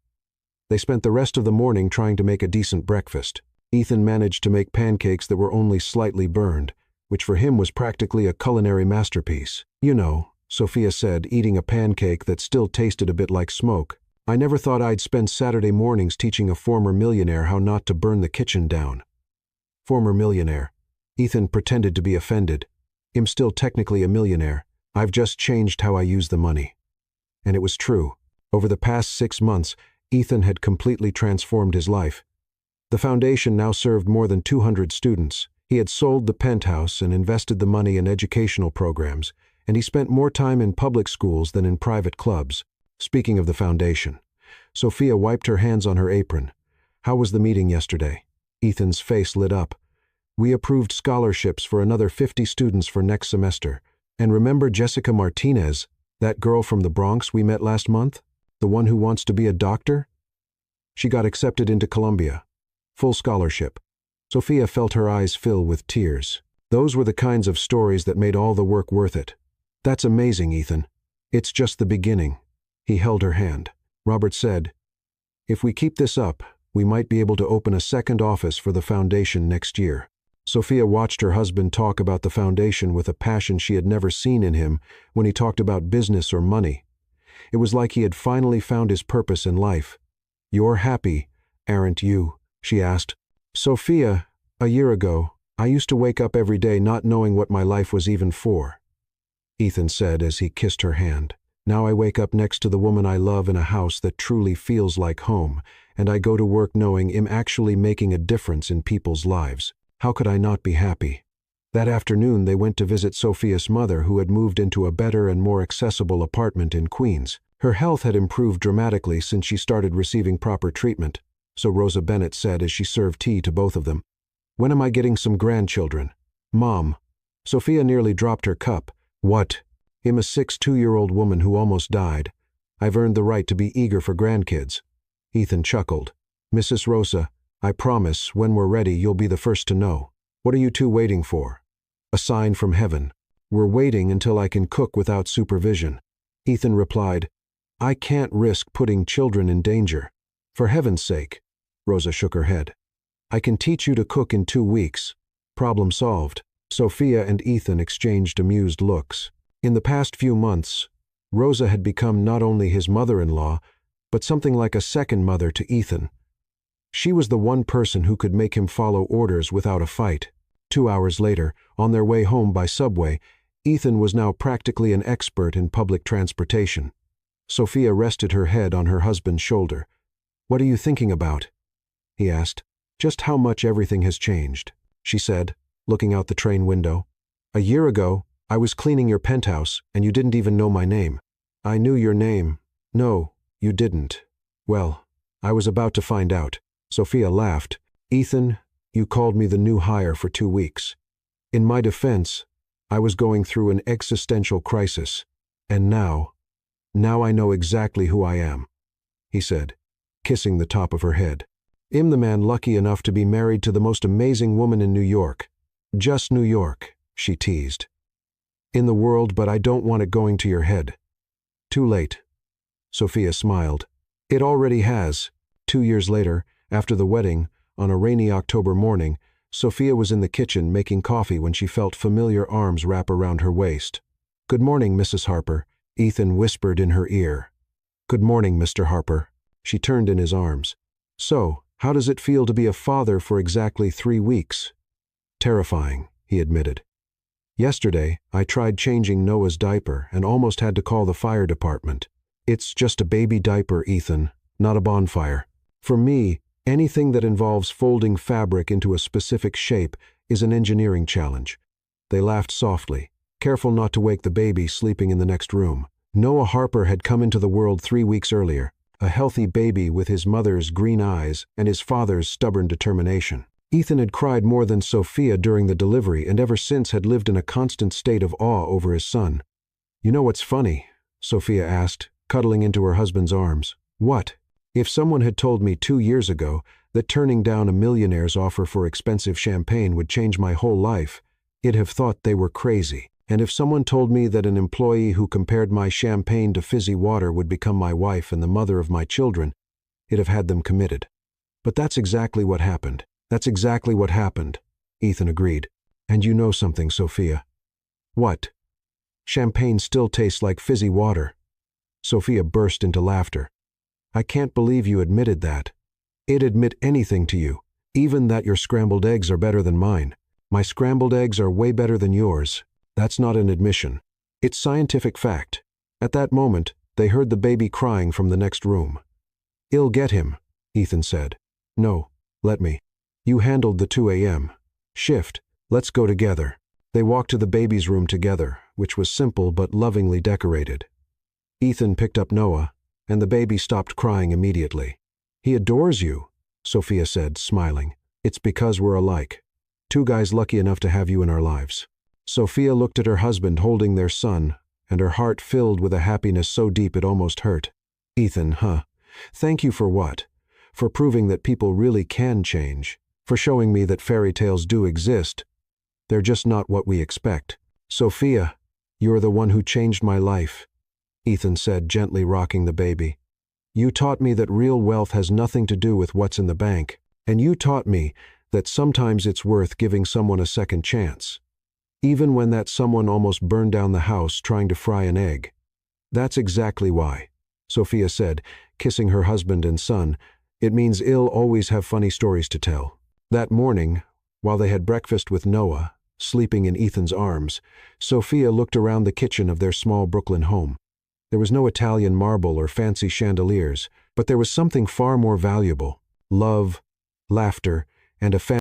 They spent the rest of the morning trying to make a decent breakfast. Ethan managed to make pancakes that were only slightly burned, which for him was practically a culinary masterpiece. "You know," Sophia said, eating a pancake that still tasted a bit like smoke, "I never thought I'd spend Saturday mornings teaching a former millionaire how not to burn the kitchen down." "Former millionaire." Ethan pretended to be offended. "I'm still technically a millionaire. I've just changed how I use the money. And it was true. Over the past 6 months, Ethan had completely transformed his life. The foundation now served more than 200 students. He had sold the penthouse and invested the money in educational programs, and he spent more time in public schools than in private clubs. Speaking of the foundation, Sophia wiped her hands on her apron. How was the meeting yesterday? Ethan's face lit up. We approved scholarships for another 50 students for next semester. And remember Jessica Martinez, that girl from the Bronx we met last month? The one who wants to be a doctor? She got accepted into Columbia. Full scholarship. Sophia felt her eyes fill with tears. Those were the kinds of stories that made all the work worth it. That's amazing, Ethan. It's just the beginning. He held her hand. Robert said, if we keep this up, we might be able to open a second office for the foundation next year. Sophia watched her husband talk about the foundation with a passion she had never seen in him when he talked about business or money. It was like he had finally found his purpose in life. You're happy, aren't you? She asked. Sophia, a year ago, I used to wake up every day not knowing what my life was even for. Ethan said as he kissed her hand. Now I wake up next to the woman I love in a house that truly feels like home, and I go to work knowing I'm actually making a difference in people's lives. How could I not be happy? That afternoon they went to visit Sophia's mother, who had moved into a better and more accessible apartment in Queens. Her health had improved dramatically since she started receiving proper treatment, so Rosa Bennett said as she served tea to both of them. When am I getting some grandchildren? Mom. Sophia nearly dropped her cup. What? I'm a 62-year-old woman who almost died. I've earned the right to be eager for grandkids. Ethan chuckled. Mrs. Rosa, I promise, when we're ready, you'll be the first to know. What are you two waiting for? A sign from heaven. We're waiting until I can cook without supervision. Ethan replied, I can't risk putting children in danger. For heaven's sake. Rosa shook her head. I can teach you to cook in 2 weeks. Problem solved. Sophia and Ethan exchanged amused looks. In the past few months, Rosa had become not only his mother-in-law, but something like a second mother to Ethan. She was the one person who could make him follow orders without a fight. 2 hours later, on their way home by subway, Ethan was now practically an expert in public transportation. Sophia rested her head on her husband's shoulder. What are you thinking about? He asked. Just how much everything has changed, she said, looking out the train window. A year ago, I was cleaning your penthouse, and you didn't even know my name. I knew your name. No, you didn't. Well, I was about to find out. Sophia laughed. Ethan, you called me the new hire for 2 weeks. In my defense, I was going through an existential crisis. And now I know exactly who I am, he said, kissing the top of her head. I'm the man lucky enough to be married to the most amazing woman in New York. Just New York, she teased. In the world, but I don't want it going to your head. Too late. Sophia smiled. It already has. 2 years later, after the wedding, on a rainy October morning, Sophia was in the kitchen making coffee when she felt familiar arms wrap around her waist. Good morning, Mrs. Harper, Ethan whispered in her ear. Good morning, Mr. Harper. She turned in his arms. So, how does it feel to be a father for exactly 3 weeks? Terrifying, he admitted. Yesterday, I tried changing Noah's diaper and almost had to call the fire department. It's just a baby diaper, Ethan, not a bonfire. For me, anything that involves folding fabric into a specific shape is an engineering challenge. They laughed softly, careful not to wake the baby sleeping in the next room. Noah Harper had come into the world 3 weeks earlier, a healthy baby with his mother's green eyes and his father's stubborn determination. Ethan had cried more than Sophia during the delivery and ever since had lived in a constant state of awe over his son. You know what's funny? Sophia asked, cuddling into her husband's arms. What? If someone had told me 2 years ago that turning down a millionaire's offer for expensive champagne would change my whole life, I'd have thought they were crazy. And if someone told me that an employee who compared my champagne to fizzy water would become my wife and the mother of my children, I'd have had them committed. But that's exactly what happened. That's exactly what happened, Ethan agreed. And you know something, Sophia. What? Champagne still tastes like fizzy water. Sophia burst into laughter. I can't believe you admitted that. I'd admit anything to you, even that your scrambled eggs are better than mine. My scrambled eggs are way better than yours. That's not an admission. It's scientific fact. At that moment, they heard the baby crying from the next room. "I'll get him," Ethan said. "No, let me. You handled the 2 a.m. shift. Let's go together." They walked to the baby's room together, which was simple but lovingly decorated. Ethan picked up Noah, and the baby stopped crying immediately. "He adores you," Sophia said, smiling. "It's because we're alike. Two guys lucky enough to have you in our lives." Sophia looked at her husband holding their son, and her heart filled with a happiness so deep it almost hurt. "Ethan, huh? Thank you for what? For proving that people really can change. For showing me that fairy tales do exist. They're just not what we expect." "Sophia, you're the one who changed my life," Ethan said, gently rocking the baby. "You taught me that real wealth has nothing to do with what's in the bank. And you taught me that sometimes it's worth giving someone a second chance. Even when that someone almost burned down the house trying to fry an egg." "That's exactly why," Sophia said, kissing her husband and son. "It means I'll always have funny stories to tell." That morning, while they had breakfast with Noah, sleeping in Ethan's arms, Sophia looked around the kitchen of their small Brooklyn home. There was no Italian marble or fancy chandeliers, but there was something far more valuable: love, laughter, and a family